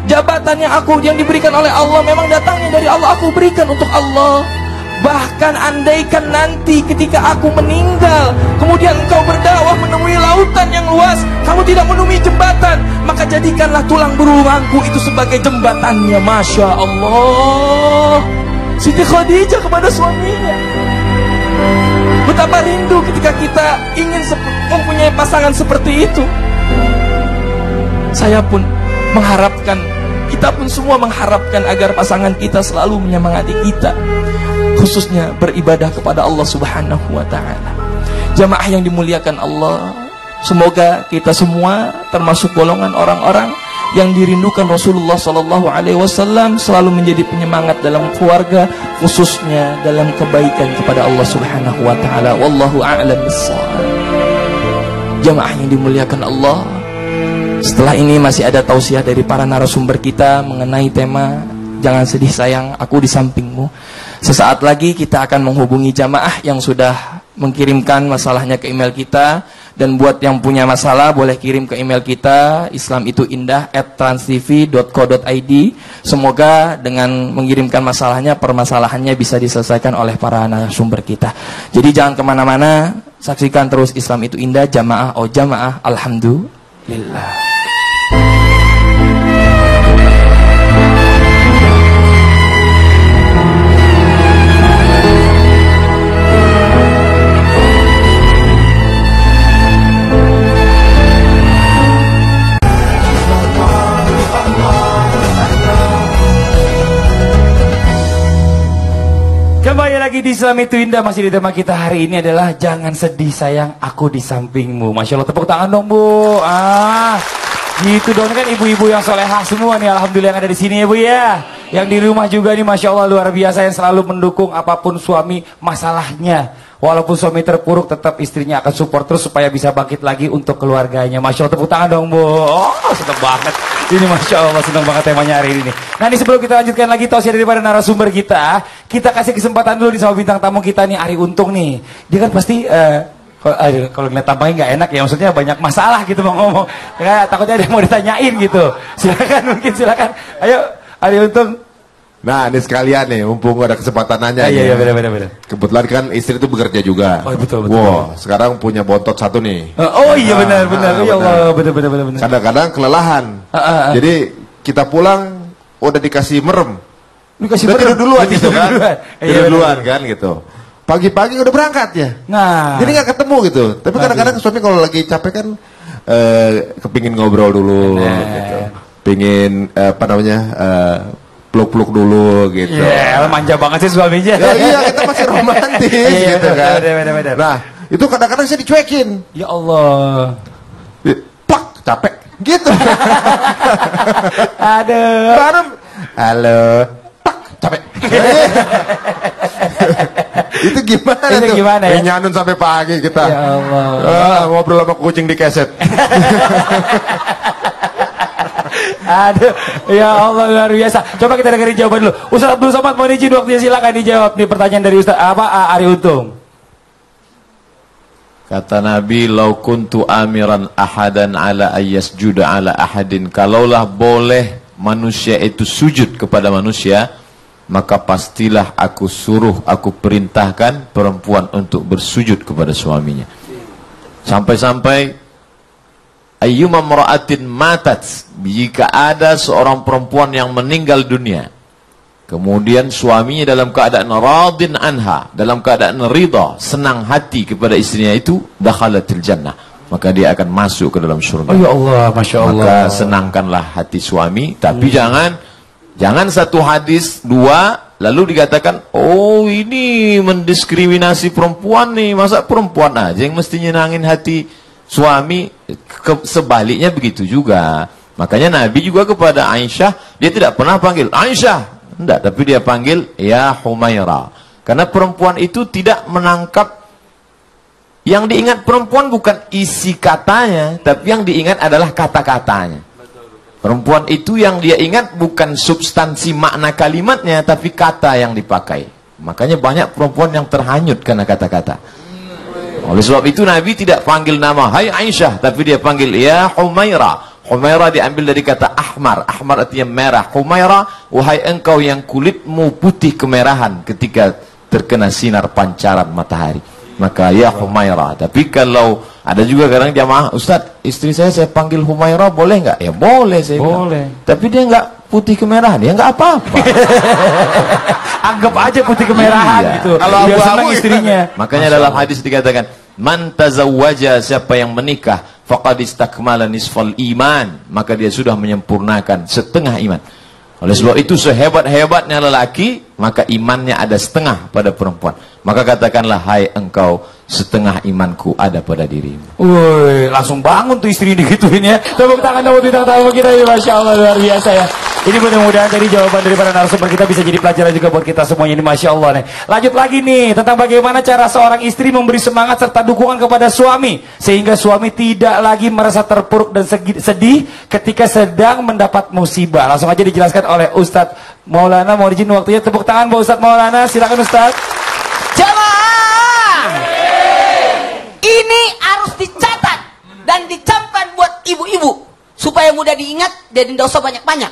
Jabatan yang diberikan oleh Allah memang datangnya dari Allah, aku berikan untuk Allah. Bahkan andaikan nanti ketika aku meninggal, kemudian engkau berdakwah menemui lautan yang luas, kamu tidak menemui jembatan, maka jadikanlah tulang belulangku itu sebagai jembatannya. Masya Allah, Siti Khadijah kepada suaminya. Betapa rindu ketika kita ingin mempunyai pasangan seperti itu. Saya pun mengharapkan, kita pun semua mengharapkan agar pasangan kita selalu menyemangati kita, khususnya beribadah kepada Allah Subhanahu wa ta'ala. Jamaah yang dimuliakan Allah, semoga kita semua termasuk golongan orang-orang yang dirindukan Rasulullah sallallahu alaihi wasallam, selalu menjadi penyemangat dalam keluarga, khususnya dalam kebaikan kepada Allah Subhanahu wa ta'ala. Wallahu a'lam bissawab. Jamaah yang dimuliakan Allah, setelah ini masih ada tausiah dari para narasumber kita mengenai tema Jangan Sedih Sayang, Aku di Sampingmu. Sesaat lagi kita akan menghubungi jamaah yang sudah mengirimkan masalahnya ke email kita. Dan buat yang punya masalah boleh kirim ke email kita, islamituindah@transtv.co.id. Semoga dengan mengirimkan masalahnya, permasalahannya bisa diselesaikan oleh para narasumber kita. Jadi jangan kemana-mana, Saksikan terus Islam itu indah, jamaah oh jamaah, alhamdulillah. Kembali lagi di Islam itu indah, masih di tema kita hari ini adalah jangan sedih sayang, aku di sampingmu. Masya Allah, tepuk tangan dong Bu. Gitu dong, kan ibu-ibu yang solehah semua nih, alhamdulillah yang ada di sini ya Bu ya. Yang di rumah juga nih, Masya Allah luar biasa, yang selalu mendukung apapun suami masalahnya. Walaupun suami terpuruk, tetap istrinya akan support terus supaya bisa bangkit lagi untuk keluarganya. Masya Allah, tepuk tangan dong Bu. Oh, senang banget. Ini Masya Allah, senang banget temanya hari ini. Nah ini sebelum kita lanjutkan lagi tausiah daripada narasumber kita kasih kesempatan dulu nih sama bintang tamu kita nih, Ari Untung nih. Dia kan pasti kalau ngeliat tampangnya nggak enak ya, maksudnya banyak masalah gitu mau ngomong. Ya, takutnya ada yang mau ditanyain gitu. Silakan. Ayo Ari Untung. Nah, ini sekalian nih, mumpung ada kesempatan nanya. Iya, benar. Kebetulan kan istri itu bekerja juga. Oh, betul. Wow, sekarang punya bontot satu nih. Oh iya, benar. Ya Allah, benar. Kadang-kadang kelelahan. Jadi kita pulang udah dikasih merem. Udah tidur duluan gitu kan. Tidur duluan kan gitu. Pagi-pagi udah berangkat ya. Nah, jadi nggak ketemu gitu. Tapi kadang-kadang suami kalau lagi capek kan kepingin ngobrol dulu gitu. Pingin peluk-peluk dulu gitu. Iya, manja banget sih suaminya. Ya, iya, kita masih romantis gitu kan. Bener. Nah, itu kadang-kadang saya dicuekin. Ya Allah. Plak, capek. Gitu. Aduh. Baru, halo. Plak, capek. Itu gimana itu tuh? Gimana ya? Nyanun sampai pagi kita. Ya Allah. Ngobrol sama kucing di keset. Aduh, ya Allah luar biasa. Coba kita dengerin jawaban dulu. Ustaz Abdul Somad mohon izin waktunya, silakan dijawab nih pertanyaan dari Ustaz Ari Untung. Kata Nabi, "Lau kuntu amiran ahadan ala ayyasjuda ala ahadin." Kalaulah boleh manusia itu sujud kepada manusia, maka pastilah aku perintahkan perempuan untuk bersujud kepada suaminya. Sampai-sampai ayyuma mra'atin matat, jika ada seorang perempuan yang meninggal dunia, kemudian suaminya dalam keadaan radin anha, dalam keadaan ridha, senang hati kepada istrinya itu, dakhalatil jannah, maka dia akan masuk ke dalam surga. Oh ya Allah, Masya Allah. Maka senangkanlah hati suami, tapi jangan satu hadis dua lalu dikatakan, oh ini mendiskriminasi perempuan nih, masa perempuan aja yang mesti nyenangin hati suami. Sebaliknya begitu juga. Makanya Nabi juga kepada Aisyah, dia tidak pernah panggil Aisyah, enggak, tapi dia panggil ya Humaira. Karena perempuan itu tidak menangkap, yang diingat perempuan bukan isi katanya, tapi yang diingat adalah kata-katanya. Perempuan itu yang dia ingat bukan substansi makna kalimatnya, tapi kata yang dipakai. Makanya banyak perempuan yang terhanyut karena kata-kata. Oleh sebab itu Nabi tidak panggil nama hai Aisyah, tapi dia panggil ya Humaira. Humaira diambil dari kata ahmar. Ahmar artinya merah. Humaira, wahai engkau yang kulitmu putih kemerahan ketika terkena sinar pancaran matahari. Maka ya Humaira. Tapi kalau ada juga kadang jamaah, Ustaz, istri saya panggil Humaira boleh nggak? Ya boleh, saya boleh. Bilang. Tapi dia nggak putih kemerahan, ya nggak apa-apa. Anggap aja putih kemerahan gitu. Kalau dia senang istrinya. Makanya dalam hadis dikatakan, man tazawwaja, siapa yang menikah, faqad istakmala nisfal iman, maka dia sudah menyempurnakan setengah iman. Oleh sebab itu sehebat-hebatnya lelaki, maka imannya ada setengah pada perempuan. Maka katakanlah, hai engkau, setengah imanku ada pada dirimu. Woi, langsung bangun tuh istri digituin ya. Tepuk tangan dong bintang tamu kita ya, Masya Allah luar biasa ya. Ini mudah-mudahan tadi jawaban daripada narasumber kita bisa jadi pelajaran juga buat kita semuanya ini, Masya Allah nih. Lanjut lagi nih tentang bagaimana cara seorang istri memberi semangat serta dukungan kepada suami sehingga suami tidak lagi merasa terpuruk dan sedih ketika sedang mendapat musibah. Langsung aja dijelaskan oleh Ustadz Maulana. Mohon izin waktunya, tepuk tangan buat Ustadz Maulana, silakan Ustadz. Jamaah, ini harus dicatat dan dicamkan buat ibu-ibu supaya mudah diingat dan tidak usah banyak-banyak.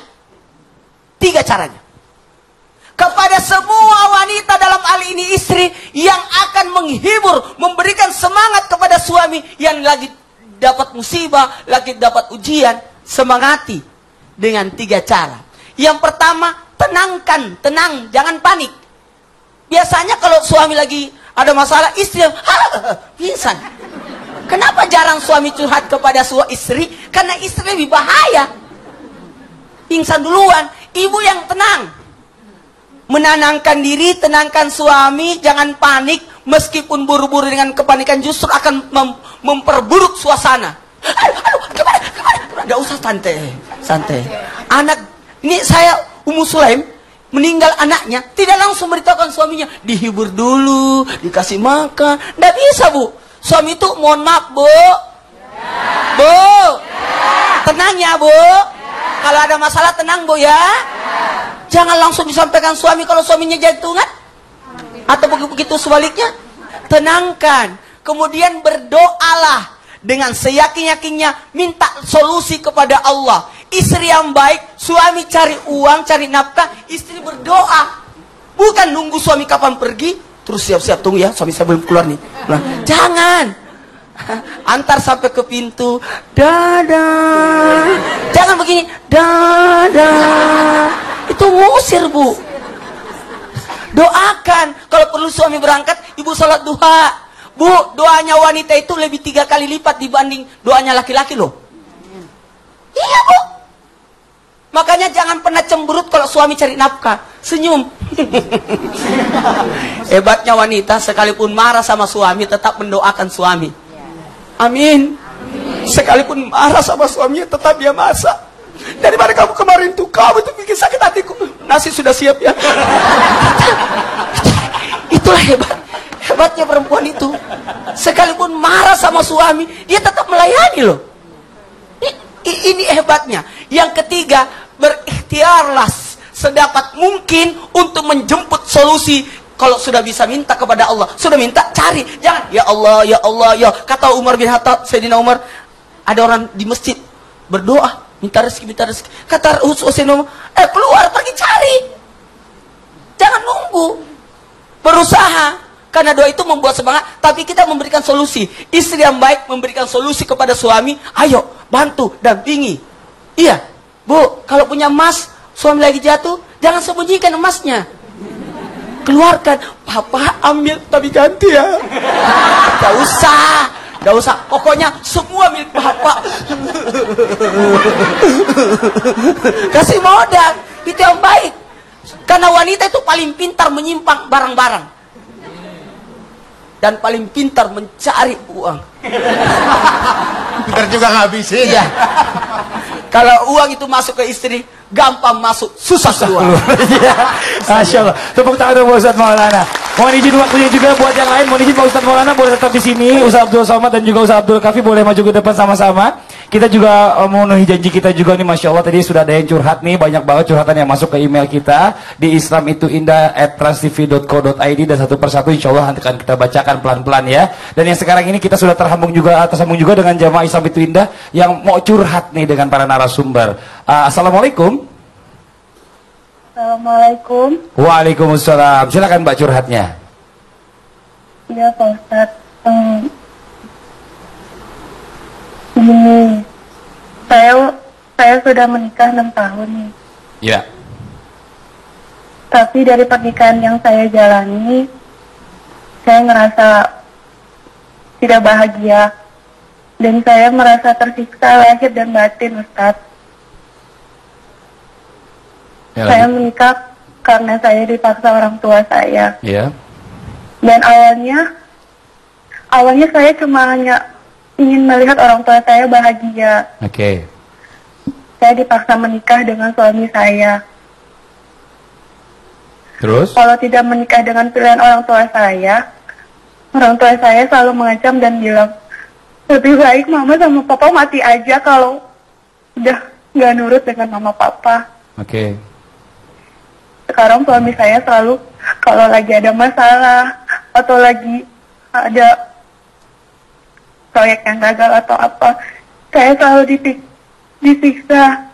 3 caranya. Kepada semua wanita dalam hal ini istri yang akan menghibur, memberikan semangat suami yang lagi dapat musibah, lagi dapat ujian, semangati dengan 3 cara. Yang pertama, tenang, jangan panik. Biasanya kalau suami lagi ada masalah, istri pingsan. Kenapa jarang suami curhat kepada istri? Karena istri lebih bahaya. Pingsan duluan. Ibu yang tenang, menenangkan diri, tenangkan suami, jangan panik. Meskipun buru-buru dengan kepanikan justru akan memperburuk suasana. Gimana? Gak usah santai. Anak, ini saya Ummu Sulaim, meninggal anaknya, tidak langsung beritahukan suaminya, dihibur dulu, dikasih makan. Nggak bisa, Bu. Suami itu, mohon maaf, Bu. Bu, tenang ya, Bu. Kalau ada masalah, tenang, Bu, ya. Jangan langsung disampaikan suami kalau suaminya jantungan. Atau begitu sebaliknya. Tenangkan. Kemudian berdoalah. Dengan seyakin-yakinnya, minta solusi kepada Allah. Istri yang baik, suami cari uang, cari nafkah, istri berdoa. Bukan nunggu suami kapan pergi, terus siap-siap, tunggu ya, suami saya belum keluar nih. Nah, jangan. Antar sampai ke pintu, dadah. Jangan begini, dadah. Itu ngusir, Bu. Doakan. Kalau perlu suami berangkat, ibu salat duha. Bu, doanya wanita itu lebih 3 kali lipat dibanding doanya laki-laki loh. Iya, Bu. Makanya jangan pernah cemberut kalau suami cari nafkah. Senyum. Hebatnya wanita, sekalipun marah sama suami, tetap mendoakan suami. Amin. Sekalipun marah sama suaminya, tetap dia masak. Daripada kamu kemarin tuh, kamu itu bikin sakit hatiku. Nasi sudah siap ya. Itulah hebatnya perempuan itu. Sekalipun marah sama suami, dia tetap melayani loh. Ini hebatnya. Yang ketiga, berikhtiarlah sedapat mungkin untuk menjemput solusi. Kalau sudah bisa minta kepada Allah, sudah minta, cari. Jangan, ya Allah, ya Allah, ya. Kata Umar bin Khattab, Sayyidina Umar, ada orang di masjid berdoa, minta rezeki. Kata Sayyidina Umar, keluar, pergi cari. Jangan nunggu. Berusaha. Karena doa itu membuat semangat, tapi kita memberikan solusi. Istri yang baik memberikan solusi kepada suami, ayo, bantu, dampingi. Iya, Bu, kalau punya emas, suami lagi jatuh, jangan sembunyikan emasnya. Keluarkan, Papa ambil, tapi ganti ya. Gak usah. Pokoknya semua milik Papa. Kasih modal, itu yang baik. Karena wanita itu paling pintar menyimpang barang-barang. Dan paling pintar mencari uang. Pintar juga ngabisin. Iya. Kalau uang itu masuk ke istri, gampang masuk, susah keluar. Masya Allah. Tepuk tangan buat Ustaz Maulana. Mohon izin waktunya juga buat yang lain. Mohon izin Pak Ustaz Maulana boleh tetap di sini. Ustaz Abdul Somad dan juga Ustaz Abdul Kafi boleh maju ke depan sama-sama. Kita juga memenuhi janji kita juga nih, Masya Allah. Tadi sudah ada yang curhat nih, banyak banget curhatan yang masuk ke email kita di islamituindah@transtv.co.id, dan satu persatu insya Allah nanti akan kita bacakan pelan-pelan ya. Dan yang sekarang ini kita sudah tersambung juga dengan jamaah Islam Itu Indah yang mau curhat nih dengan para narasumber. Assalamualaikum. Assalamualaikum. Waalaikumsalam. Silakan Mbak curhatnya. Iya Pak Ustadz. Ini saya sudah menikah 6 tahun nih. Ya. Tapi dari pernikahan yang saya jalani, saya ngerasa tidak bahagia dan saya merasa tersiksa lahir dan batin, Ustadz. Ya, saya menikah karena saya dipaksa orang tua saya. Ya. Dan awalnya saya cuma hanya ingin melihat orang tua saya bahagia. Oke. Saya dipaksa menikah dengan suami saya. Terus? Kalau tidak menikah dengan pilihan orang tua saya selalu mengancam dan bilang, lebih baik mama sama papa mati aja kalau udah nggak nurut dengan mama papa. Oke. Sekarang suami saya selalu kalau lagi ada masalah atau lagi ada proyek yang gagal atau apa, saya selalu disiksa,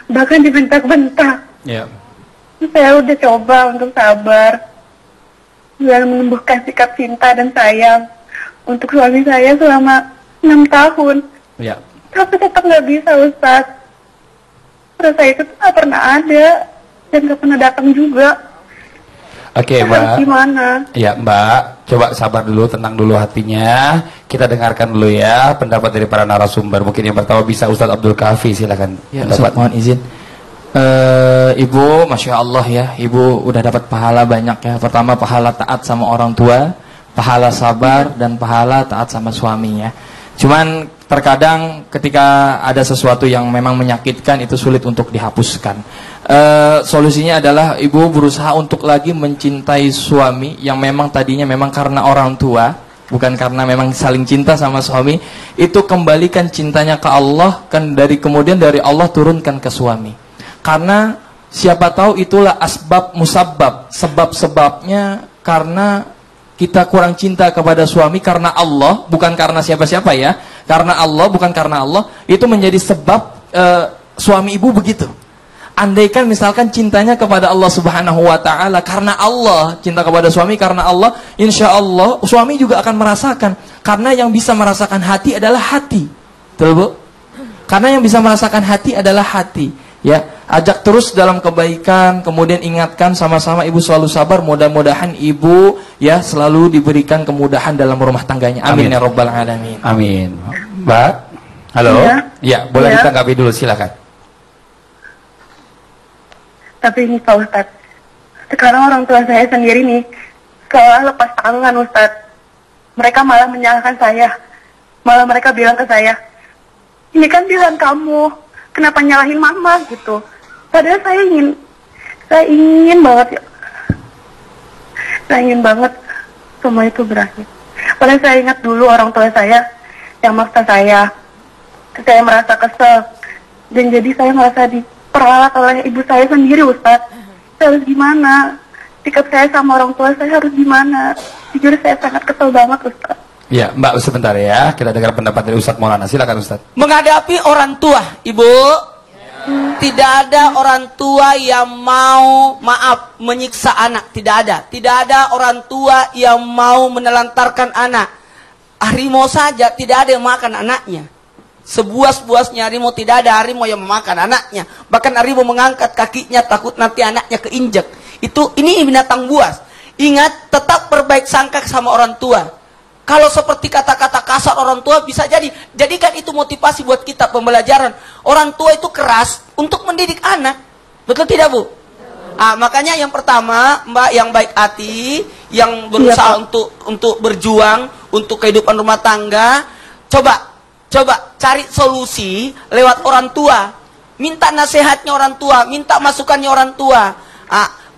bahkan dibentak-bentak. Ya. Saya udah coba untuk sabar dan menumbuhkan sikap cinta dan sayang untuk suami saya selama 6 tahun. Ya. Tapi tetap nggak bisa, Ustadz. Rasa itu tuh nggak pernah ada dan nggak pernah datang juga. Oke, Harus Mbak. gimana? Ya, Mbak, coba sabar dulu, tenang dulu hatinya. Kita dengarkan dulu ya pendapat dari para narasumber. Mungkin yang pertama bisa Ustadz Abdul Kafi, silakan. Ya, pendapat. Ustaz, mohon izin. Ibu, Masya Allah ya, Ibu udah dapat pahala banyak ya. Pertama, pahala taat sama orang tua, pahala sabar, dan pahala taat sama suami ya. Cuman terkadang ketika ada sesuatu yang memang menyakitkan, itu sulit untuk dihapuskan. Solusinya adalah ibu berusaha untuk lagi mencintai suami yang memang tadinya memang karena orang tua, bukan karena memang saling cinta sama suami. Itu kembalikan cintanya ke Allah, kan kemudian dari Allah turunkan ke suami. Karena siapa tahu itulah asbab musabbab, sebab-sebabnya karena kita kurang cinta kepada suami karena Allah, bukan karena siapa-siapa ya. Karena Allah, bukan karena Allah, itu menjadi sebab suami ibu begitu. Andaikan misalkan cintanya kepada Allah Subhanahu wa Ta'ala karena Allah, cinta kepada suami karena Allah, insya Allah suami juga akan merasakan. Karena yang bisa merasakan hati adalah hati. Betul, Bu? Karena yang bisa merasakan hati adalah hati. Ya, ajak terus dalam kebaikan, kemudian ingatkan sama-sama ibu selalu sabar. Mudah-mudahan ibu ya selalu diberikan kemudahan dalam rumah tangganya. Amin, ya Rabbal Alamin. Amin. Mbak, halo. Ya, boleh ditanggapi dulu, silakan. Tapi ini Pak Ustadz, sekarang orang tua saya sendiri nih seolah lepas tangan, Ustadz. Mereka malah menyalahkan saya. Malah mereka bilang ke saya, ini kan pilihan kamu, kenapa nyalahin mama gitu. Padahal saya ingin banget ya. Saya ingin banget semua itu berakhir. Padahal saya ingat dulu orang tua saya yang maksa saya merasa kesel. Dan jadi saya merasa diperalat oleh ibu saya sendiri, Ustadz. Saya harus gimana? Sikap saya sama orang tua saya harus gimana? Jujur saya sangat kesel banget, Ustadz. Ya, Mbak, sebentar ya. Kita dengar pendapat dari Ustadz Maulana. Silakan, Ustadz. Menghadapi orang tua, Ibu, tidak ada orang tua yang mau menyiksa anak. Tidak ada. Tidak ada orang tua yang mau menelantarkan anak. Harimau saja tidak ada yang makan anaknya. Sebuas-buasnya harimau, tidak ada harimau yang memakan anaknya. Bahkan harimau mengangkat kakinya takut nanti anaknya keinjek. Ini binatang buas. Ingat, tetap berbaik sangka sama orang tua. Kalau seperti kata-kata kasar orang tua bisa jadikan itu motivasi buat kita pembelajaran. Orang tua itu keras untuk mendidik anak. Betul tidak, Bu? Makanya yang pertama, Mbak yang baik hati, yang berusaha untuk berjuang untuk kehidupan rumah tangga, coba cari solusi lewat orang tua. Minta nasihatnya orang tua, minta masukannya orang tua.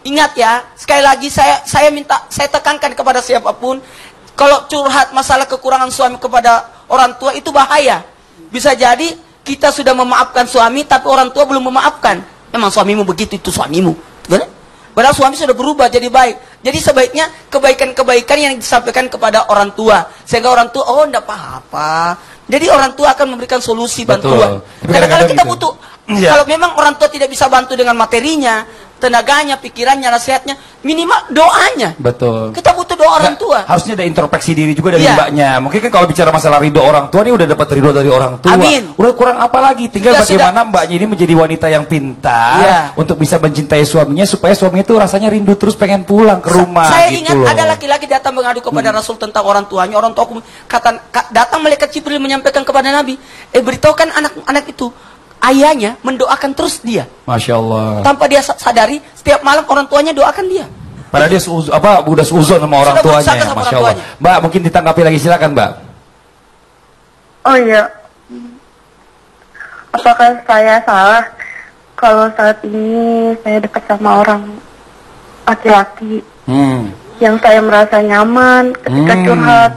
Ingat ya, sekali lagi saya tekankan kepada siapapun, kalau curhat masalah kekurangan suami kepada orang tua itu bahaya. Bisa jadi kita sudah memaafkan suami tapi orang tua belum memaafkan. Memang suamimu begitu, itu suamimu. Benar? Padahal suami sudah berubah jadi baik. Jadi sebaiknya kebaikan-kebaikan yang disampaikan kepada orang tua. Sehingga orang tua, oh enggak apa-apa. Jadi orang tua akan memberikan solusi, bantuan. Kadang-kadang kita butuh, kalau memang orang tua tidak bisa bantu dengan materinya, tenaganya, pikirannya, nasihatnya, minimal doanya. Betul. Kita butuh doa orang tua. Harusnya ada introspeksi diri juga dari mbaknya. Mungkin kan kalau bicara masalah ridho orang tua, ini udah dapat ridho dari orang tua. Amin. Udah kurang apa lagi? Tinggal bagaimana mbaknya ini menjadi wanita yang pintar untuk bisa mencintai suaminya supaya suaminya itu rasanya rindu terus pengen pulang ke rumah. Saya gitu ingat loh. ada laki-laki datang mengadu kepada Rasul tentang orang tuanya. Orang tua datang malaikat Jibril menyampaikan kepada Nabi, beritahukan anak-anak itu. Ayahnya mendoakan terus dia. Masya Allah. Tanpa dia sadari, setiap malam orang tuanya doakan dia. Padahal dia udah seuzon sama orang tuanya. Masya Allah. Mbak, mungkin ditanggapi lagi, silakan Mbak. Oh iya. Apakah saya salah kalau saat ini saya dekat sama orang laki-laki yang saya merasa nyaman ketika curhat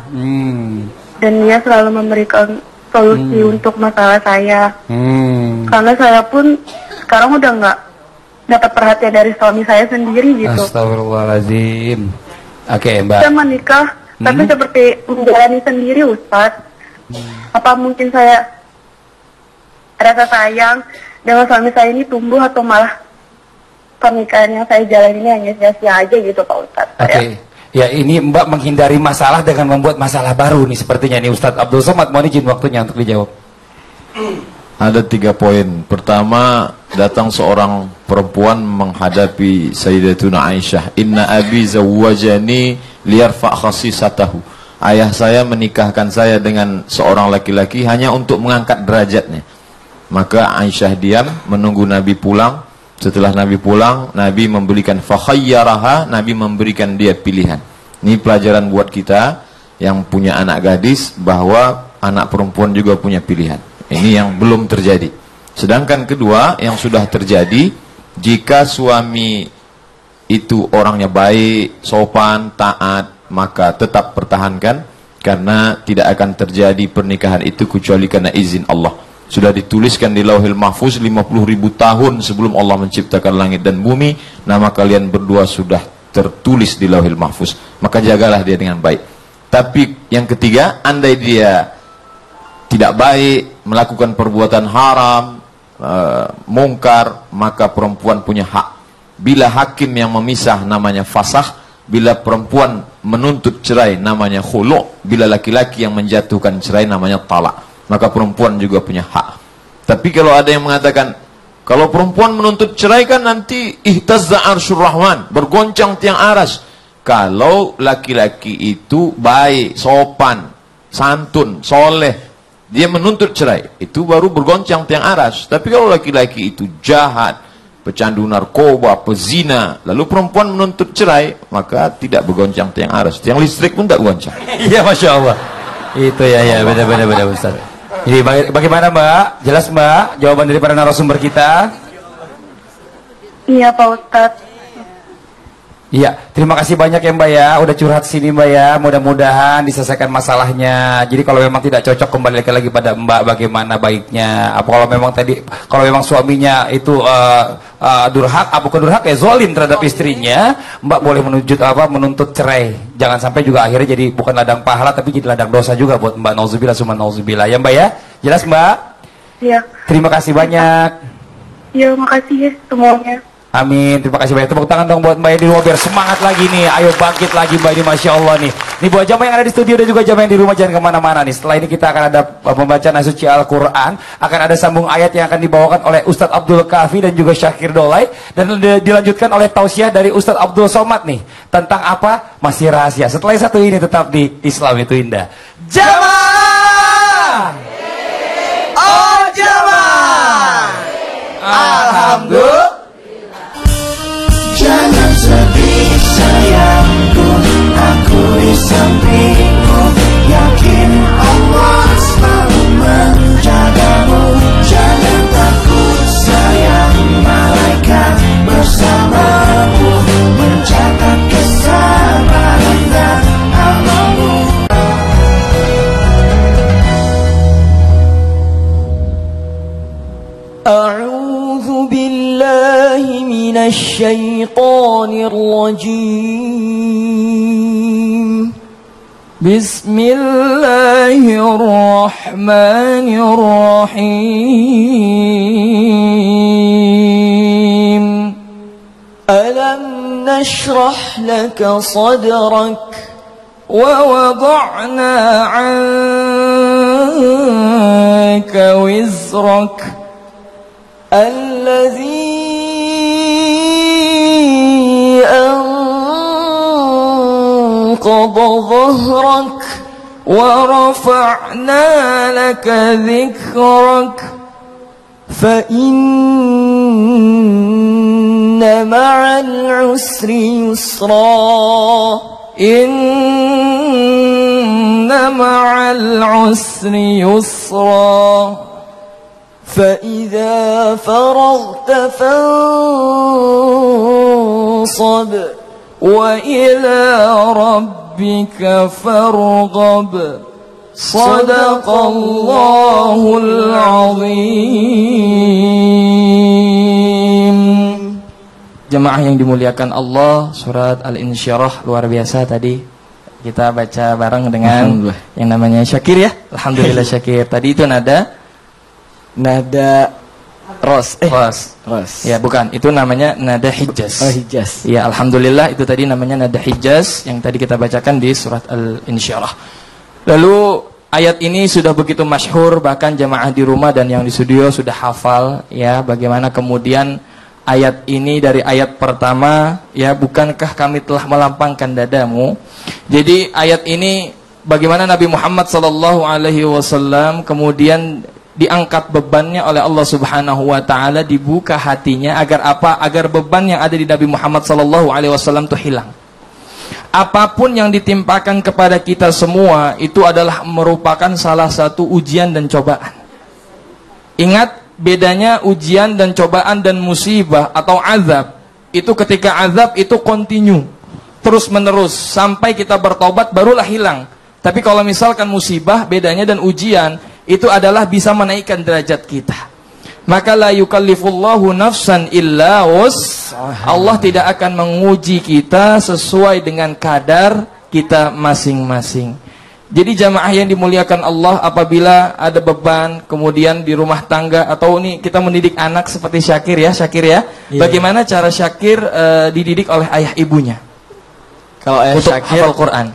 dan dia selalu memberikan solusi untuk masalah saya. Karena saya pun sekarang udah nggak dapat perhatian dari suami saya sendiri gitu. Astagfirullahaladzim. Oke, Mbak. Saya menikah, tapi seperti menjalani sendiri, Ustadz. Apa mungkin saya rasa sayang dengan suami saya ini tumbuh atau malah pernikahan yang saya jalani ini hanya sia-sia aja gitu, Pak Ustadz? Oke. Ya ini Mbak menghindari masalah dengan membuat masalah baru nih sepertinya nih Ustadz Abdul Somad, mohon izin waktunya untuk dijawab. Ada 3 poin. Pertama, datang seorang perempuan menghadapi Sayyidatuna Aisyah. Inna abi zawwajani liyarfa khasisatahu. Ayah saya menikahkan saya dengan seorang laki-laki hanya untuk mengangkat derajatnya. Maka Aisyah diam menunggu Nabi pulang. Setelah Nabi pulang, Nabi memberikan fakhayyaraha, Nabi memberikan dia pilihan. Ini pelajaran buat kita yang punya anak gadis, bahwa anak perempuan juga punya pilihan. Ini yang belum terjadi. Sedangkan kedua, yang sudah terjadi, jika suami itu orangnya baik, sopan, taat, maka tetap pertahankan, karena tidak akan terjadi pernikahan itu kecuali karena izin Allah. Sudah dituliskan di Lauhil Mahfuz 50.000 tahun sebelum Allah menciptakan langit dan bumi, nama kalian berdua sudah tertulis di Lauhil Mahfuz. Maka jagalah dia dengan baik. Tapi yang ketiga, andai dia tidak baik, melakukan perbuatan haram, mungkar, maka perempuan punya hak. Bila hakim yang memisah namanya fasakh, bila perempuan menuntut cerai namanya khulu', bila laki-laki yang menjatuhkan cerai namanya talak. Maka perempuan juga punya hak. Tapi kalau ada yang mengatakan, kalau perempuan menuntut cerai kan nanti ihtazza arsyur rahman, bergoncang tiang aras. Kalau laki-laki itu baik, sopan, santun, soleh, dia menuntut cerai, itu baru bergoncang tiang aras. Tapi kalau laki-laki itu jahat, pecandu narkoba, pezina, lalu perempuan menuntut cerai, maka tidak bergoncang tiang aras. Tiang listrik pun tidak goncang. Iya, Masya Allah. Itu ya benar-benar Ustaz. Jadi bagaimana Mbak? Jelas Mbak jawaban dari para narasumber kita? Iya Pak Ustadz. Iya, terima kasih banyak ya Mbak ya, udah curhat sini Mbak ya. Mudah-mudahan diselesaikan masalahnya. Jadi kalau memang tidak cocok, kembali lagi pada Mbak bagaimana baiknya. Apa kalau memang suaminya itu durhak, bukan durhak ya, zolim terhadap istrinya, Mbak boleh menuntut cerai. Jangan sampai juga akhirnya jadi bukan ladang pahala tapi jadi ladang dosa juga buat Mbak. Nauzubillah summa nauzubillah ya Mbak ya. Jelas Mbak? Iya. Terima kasih banyak. Iya, makasih ya semuanya. Amin, terima kasih banyak. Tepuk tangan dong buat Mbak yang di luar biar semangat lagi nih. Ayo bangkit lagi Mbak ini, Masya Allah nih. Nih buat jamaah yang ada di studio dan juga jamaah yang di rumah, jangan kemana-mana nih. Setelah ini kita akan ada pembacaan suci Al-Quran. Akan ada sambung ayat yang akan dibawakan oleh Ustadz Abdul Kafi dan juga Syakir Dolai. Dan dilanjutkan oleh tausiah dari Ustadz Abdul Somad nih. Tentang apa? Masih rahasia. Setelah satu ini tetap di Islam itu Indah. Jamaah! Oh jamaah! Alhamdulillah. Jangan sedih sayangku, aku di sampingmu. Yakin Allah selalu menjagamu. Jangan takut sayang, malaikat bersamamu, mencatat kesabaran dan amalmu. أعوذ بالله من الشيطان الرجيم بسم الله الرحمن الرحيم ألم نشرح لك صدرك ووضعنا عنك وزرك الذي أنقض ظهرك ورفعنا لك ذكرك فإن مع العسر يسرا إن مع العسر يسرا فإذا فرغت فانصب وإلى ربك فارغب صدق الله العظيم. Jemaah yang dimuliakan Allah, surat Al-Insyirah luar biasa tadi kita baca bareng dengan yang namanya Syakir ya. Alhamdulillah Syakir. Tadi itu nada Ros. Ya, bukan. Itu namanya nada Hijaz. Oh, Hijaz. Ya, alhamdulillah itu tadi namanya nada Hijaz yang tadi kita bacakan di surat Al-Insyirah. Lalu ayat ini sudah begitu masyhur, bahkan jamaah di rumah dan yang di studio sudah hafal ya, bagaimana kemudian ayat ini dari ayat pertama ya, bukankah kami telah melampangkan dadamu. Jadi ayat ini bagaimana Nabi Muhammad SAW kemudian diangkat bebannya oleh Allah Subhanahu wa taala, dibuka hatinya agar apa? Agar beban yang ada di Nabi Muhammad SAW itu hilang. Apapun yang ditimpakan kepada kita semua itu adalah merupakan salah satu ujian dan cobaan. Ingat bedanya ujian dan cobaan dan musibah atau azab. Itu ketika azab itu continue, terus menerus sampai kita bertobat barulah hilang. Tapi kalau misalkan musibah bedanya dan ujian itu adalah bisa menaikkan derajat kita. Maka la yukallifullahu nafsan illa wus'aha. Allah tidak akan menguji kita sesuai dengan kadar kita masing-masing. Jadi jamaah yang dimuliakan Allah, apabila ada beban kemudian di rumah tangga atau ini kita mendidik anak seperti Syakir ya, Iya. Bagaimana cara Syakir dididik oleh ayah ibunya? Kalau ayah untuk Syakir hafal Quran.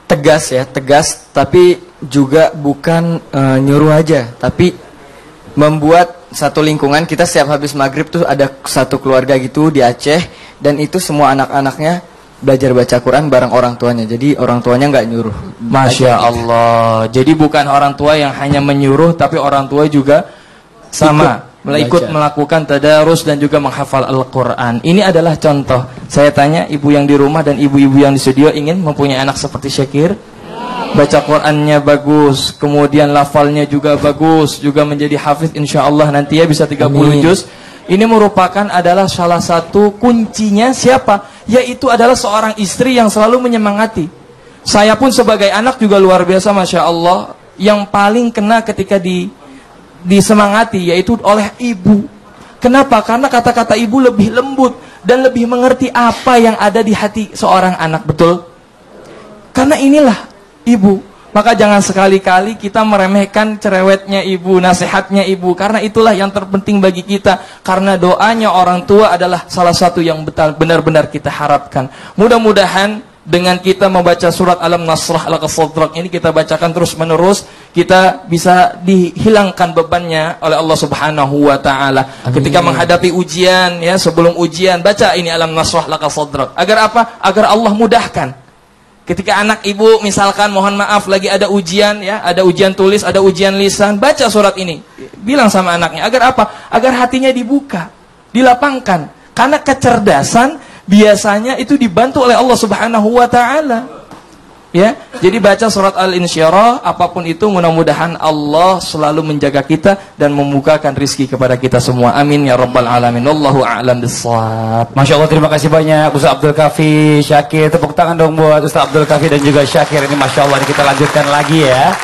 Tegas, tapi juga bukan nyuruh aja, tapi membuat satu lingkungan. Kita setiap habis maghrib tuh ada satu keluarga gitu di Aceh, dan itu semua anak-anaknya belajar baca Quran bareng orang tuanya. Jadi orang tuanya nggak nyuruh. Masya Allah. Jadi bukan orang tua yang hanya menyuruh, tapi orang tua juga sama ikut melakukan tadarus dan juga menghafal Al-Quran. Ini adalah contoh. Saya tanya ibu yang di rumah dan ibu-ibu yang di studio, ingin mempunyai anak seperti Syakir? Baca Qurannya bagus, kemudian lafalnya juga bagus, juga menjadi hafiz insyaallah nanti ya bisa 30 juz. Ini merupakan adalah salah satu kuncinya siapa? Yaitu adalah seorang istri yang selalu menyemangati. Saya pun sebagai anak juga luar biasa, Masya Allah. Yang paling kena ketika disemangati yaitu oleh ibu. Kenapa? Karena kata-kata ibu lebih lembut dan lebih mengerti apa yang ada di hati seorang anak. Betul? Karena inilah ibu. Maka jangan sekali-kali kita meremehkan cerewetnya ibu, nasihatnya ibu, karena itulah yang terpenting bagi kita. Karena doanya orang tua adalah salah satu yang benar-benar kita harapkan. Mudah-mudahan dengan kita membaca surat Alam Nasrah Al-Qassadrak ini, kita bacakan terus-menerus, kita bisa dihilangkan bebannya oleh Allah Subhanahu wa taala. Ketika menghadapi ujian ya, sebelum ujian baca ini Alam Nasrah Al-Qassadrak. Agar apa? Agar Allah mudahkan. Ketika anak ibu misalkan mohon maaf lagi ada ujian ya, ada ujian tulis, ada ujian lisan, baca surat ini. Bilang sama anaknya, agar apa? Agar hatinya dibuka, dilapangkan. Karena kecerdasan biasanya itu dibantu oleh Allah Subhanahu wa taala. Ya, jadi baca surat Al-Insyirah, apapun itu mudah-mudahan Allah selalu menjaga kita dan membukakan rizki kepada kita semua. Amin ya rabbal alamin. Wallahu a'lam bissawab. Masya Allah, terima kasih banyak Ustaz Abdul Kafi, Syakir. Tepuk tangan dong buat Ustaz Abdul Kafi dan juga Syakir. Ini Masya Allah, kita lanjutkan lagi ya.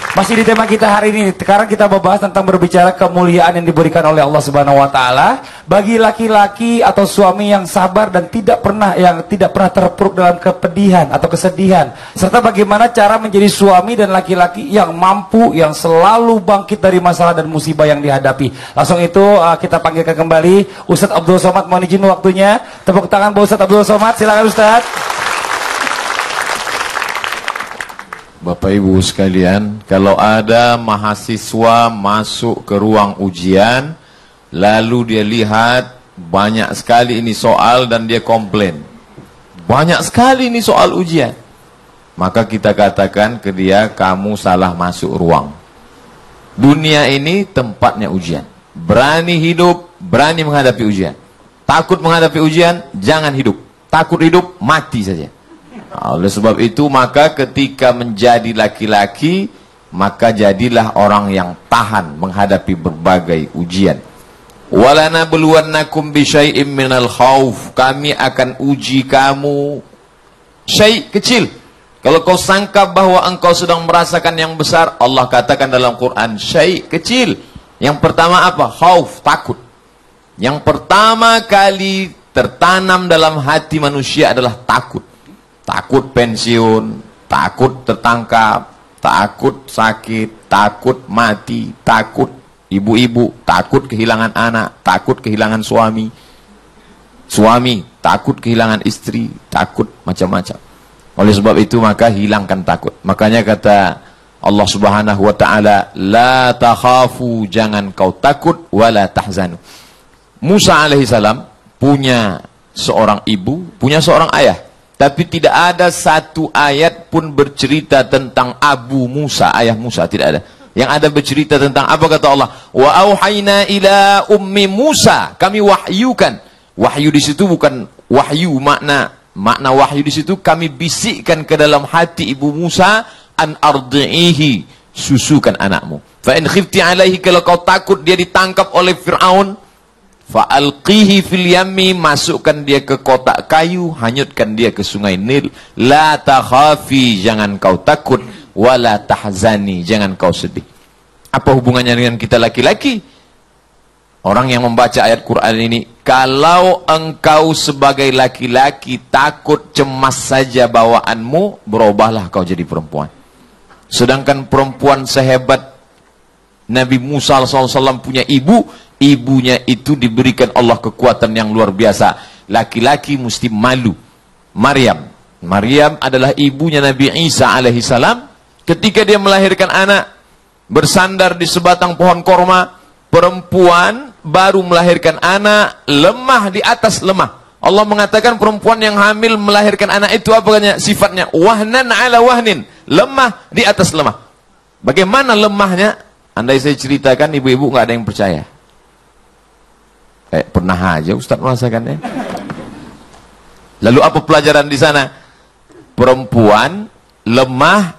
Masih di tema kita hari ini. Sekarang kita membahas tentang berbicara kemuliaan yang diberikan oleh Allah Subhanahu wa taala bagi laki-laki atau suami yang sabar dan tidak pernah terpuruk dalam kepedihan atau kesedihan, serta bagaimana cara menjadi suami dan laki-laki yang mampu, yang selalu bangkit dari masalah dan musibah yang dihadapi. Langsung itu kita panggilkan kembali Ustaz Abdul Somad. Mohon izin waktunya. Tepuk tangan buat Ustaz Abdul Somad. Silakan Ustaz. Bapak Ibu sekalian, kalau ada mahasiswa masuk ke ruang ujian, lalu dia lihat banyak sekali ini soal dan dia komplain, banyak sekali ini soal ujian, maka kita katakan ke dia, kamu salah masuk ruang. Dunia ini tempatnya ujian. Berani hidup, berani menghadapi ujian. Takut menghadapi ujian, jangan hidup. Takut hidup, mati saja. Oleh sebab itu, maka ketika menjadi laki-laki, maka jadilah orang yang tahan menghadapi berbagai ujian. Walanabluwannakum bisyai'im minal khauf. Kami akan uji kamu. Syai' kecil. Kalau kau sangka bahwa engkau sedang merasakan yang besar, Allah katakan dalam Quran, syai' kecil. Yang pertama apa? Khauf, takut. Yang pertama kali tertanam dalam hati manusia adalah takut. Takut pensiun, takut tertangkap, takut sakit, takut mati, takut. Ibu-ibu takut kehilangan anak, takut kehilangan suami. Suami takut kehilangan istri, takut macam-macam. Oleh sebab itu maka hilangkan takut. Makanya kata Allah Subhanahu wa taala, la takhafu, jangan kau takut, wala tahzanu. Musa alaihissalam punya seorang ibu, punya seorang ayah, tapi tidak ada satu ayat pun bercerita tentang Abu Musa, ayah Musa, tidak ada. Yang ada bercerita tentang apa kata Allah? Wa auhayna ila ummi Musa, kami wahyukan. Wahyu di situ bukan wahyu makna wahyu di situ kami bisikkan ke dalam hati ibu Musa, an ardi'ihi, susukan anakmu. Fa in khifti alaihi, kalau kau takut dia ditangkap oleh Firaun, fa alqihi fil yammi, masukkan dia ke kotak kayu, hanyutkan dia ke sungai Nil. La takhafi, jangan kau takut, wala tahzani, jangan kau sedih. Apa hubungannya dengan kita laki-laki? Orang yang membaca ayat Quran ini, kalau engkau sebagai laki-laki takut cemas saja bawaanmu, berubahlah kau jadi perempuan. Sedangkan perempuan sehebat Nabi Musa SAW punya ibu, ibunya itu diberikan Allah kekuatan yang luar biasa. Laki-laki mesti malu. Maryam adalah ibunya Nabi Isa alaihissalam. Ketika dia melahirkan anak, bersandar di sebatang pohon korma. Perempuan baru melahirkan anak, lemah di atas lemah. Allah mengatakan perempuan yang hamil melahirkan anak itu apa katanya? Sifatnya wahnan ala wahnin, lemah di atas lemah. Bagaimana lemahnya? Andai saya ceritakan, ibu-ibu nggak ada yang percaya. Pernah aja Ustaz merasakannya. Lalu apa pelajaran di sana? Perempuan lemah,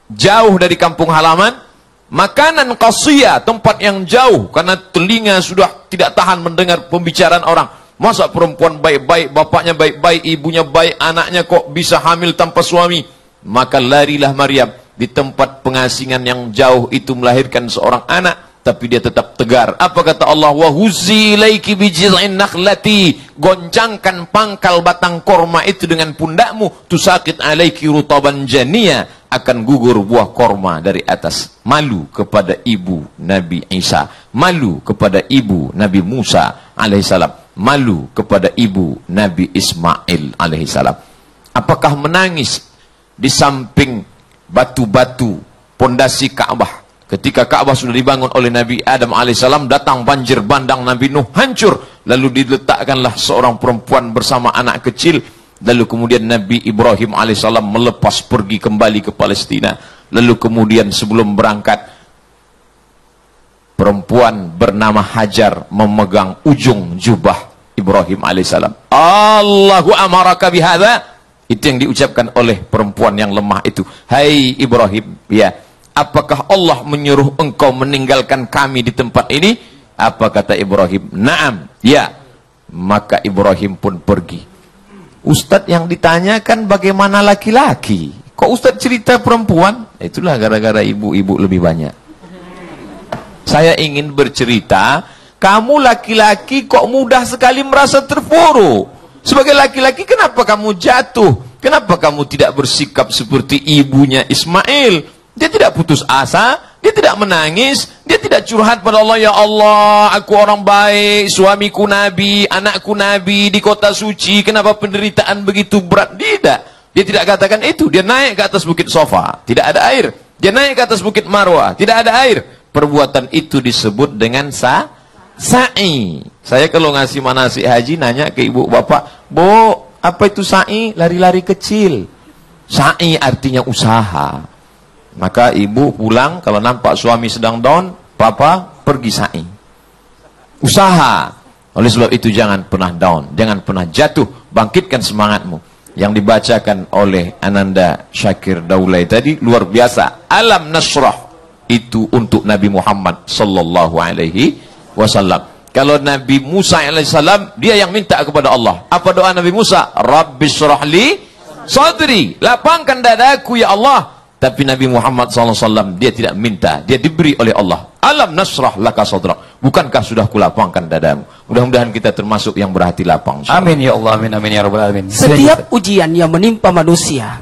jauh dari kampung halaman, makanan qasiyah, tempat yang jauh, karena telinga sudah tidak tahan mendengar pembicaraan orang. Masa perempuan baik-baik, bapaknya baik-baik, ibunya baik, anaknya kok bisa hamil tanpa suami? Maka larilah Maryam di tempat pengasingan yang jauh itu melahirkan seorang anak, tapi dia tetap tegar. Apa kata Allah? Wa huzzi ilaiki bijiz'in nakhlati, goncangkan pangkal batang korma itu dengan pundakmu, tusaqit alaiki rutaban janiya, akan gugur buah korma dari atas. Malu kepada ibu Nabi Isa, malu kepada ibu Nabi Musa alaihissalam, malu kepada ibu Nabi Ismail alaihissalam. Apakah menangis di samping batu-batu pondasi Ka'bah? Ketika Ka'bah sudah dibangun oleh Nabi Adam alaihissalam, datang banjir bandang Nabi Nuh, hancur. Lalu diletakkanlah seorang perempuan bersama anak kecil. Lalu kemudian Nabi Ibrahim alaihissalam melepas pergi kembali ke Palestina. Lalu kemudian sebelum berangkat, perempuan bernama Hajar memegang ujung jubah Ibrahim alaihissalam. Allahu amaraka bihadza, itu yang diucapkan oleh perempuan yang lemah itu. Hai Ibrahim, ya, apakah Allah menyuruh engkau meninggalkan kami di tempat ini? Apa kata Ibrahim? Naam, ya. Maka Ibrahim pun pergi. Ustadz yang ditanyakan bagaimana laki-laki, kok Ustadz cerita perempuan? Itulah gara-gara ibu-ibu lebih banyak. Saya ingin bercerita, kamu laki-laki kok mudah sekali merasa terpuruk. Sebagai laki-laki kenapa kamu jatuh? Kenapa kamu tidak bersikap seperti ibunya Ismail? Dia tidak putus asa, dia tidak menangis, dia tidak curhat pada Allah, ya Allah, aku orang baik, suamiku nabi, anakku nabi di kota suci, kenapa penderitaan begitu berat? Tidak. Dia tidak katakan itu. Dia naik ke atas bukit Safa, tidak ada air. Dia naik ke atas bukit Marwah, tidak ada air. Perbuatan itu disebut dengan sa'i. Saya kalau ngasih manasik haji nanya ke ibu bapak, "Bu, apa itu sa'i?" Lari-lari kecil. Sa'i artinya usaha. Maka ibu pulang kalau nampak suami sedang down, papa pergi sa'i. Usaha. Oleh sebab itu jangan pernah down, jangan pernah jatuh, bangkitkan semangatmu. Yang dibacakan oleh Ananda Syakir Daulay tadi luar biasa. Alam nasrah itu untuk Nabi Muhammad sallallahu alaihi wasallam. Kalau Nabi Musa alaihissalam, dia yang minta kepada Allah. Apa doa Nabi Musa? Rabbis syrahli sadri, lapangkan dadaku ya Allah. Tapi Nabi Muhammad SAW dia tidak minta, dia diberi oleh Allah. Alam nasrah laka sadrak, bukankah sudah kulapangkan dadamu? Mudah-mudahan kita termasuk yang berhati lapang. Amin ya Allah, amin amin ya rabbal alamin. Setiap ujian yang menimpa manusia,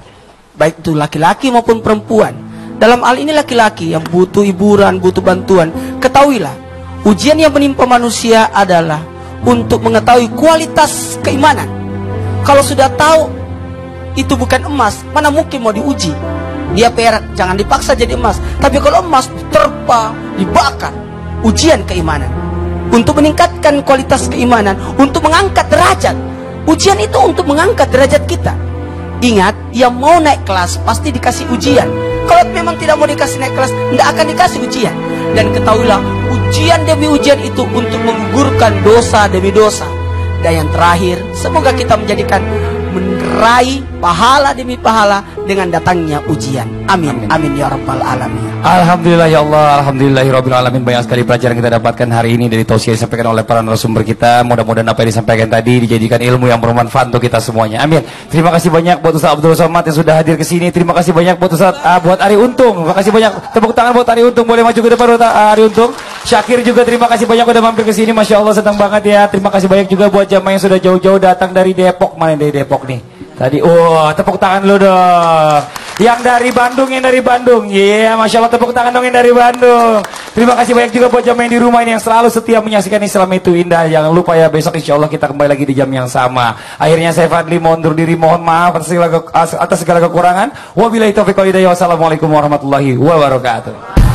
baik itu laki-laki maupun perempuan, Dalam hal ini laki-laki yang butuh hiburan, butuh bantuan, ketahuilah, ujian yang menimpa manusia adalah untuk mengetahui kualitas keimanan. Kalau sudah tahu itu bukan emas, mana mungkin mau diuji? Dia perak, jangan dipaksa jadi emas. Tapi kalau emas terpa, dibakar. Ujian keimanan untuk meningkatkan kualitas keimanan, untuk mengangkat derajat. Ujian itu untuk mengangkat derajat kita. Ingat, yang mau naik kelas pasti dikasih ujian. Kalau memang tidak mau dikasih naik kelas, tidak akan dikasih ujian. Dan ketahuilah, ujian demi ujian itu untuk menggugurkan dosa demi dosa. Dan yang terakhir, semoga kita menjadikan meraih pahala demi pahala dengan datangnya ujian. Amin. Amin ya rabbal alamin. Alhamdulillah ya Allah, alhamdulillahirabbil alamin. Banyak sekali pelajaran kita dapatkan hari ini dari tausiah yang disampaikan oleh para narasumber kita. Mudah-mudahan apa yang disampaikan tadi dijadikan ilmu yang bermanfaat untuk kita semuanya. Amin. Terima kasih banyak buat Ustaz Abdul Somad yang sudah hadir ke sini. Terima kasih banyak buat Ustaz buat Ari Untung. Terima kasih banyak. Tepuk tangan buat Ari Untung. Boleh maju ke depan buat Ari Untung. Syakir juga terima kasih banyak udah mampir ke sini. Masya Allah senang banget ya. Terima kasih banyak juga buat jamaah yang sudah jauh-jauh datang dari Depok. Mana dari Depok nih? Tadi, tepuk tangan lu dong. Yang dari Bandung, iya, Masya Allah, tepuk tangan dong yang dari Bandung. Terima kasih banyak juga buat jamaah yang di rumah ini yang selalu setia menyaksikan Islam itu indah. Jangan lupa ya, besok insya Allah kita kembali lagi di jam yang sama. Akhirnya saya Fadli mohon undur diri, mohon maaf atas segala kekurangan. Wabillahi taufiq wal hidayah. Wassalamualaikum warahmatullahi wabarakatuh.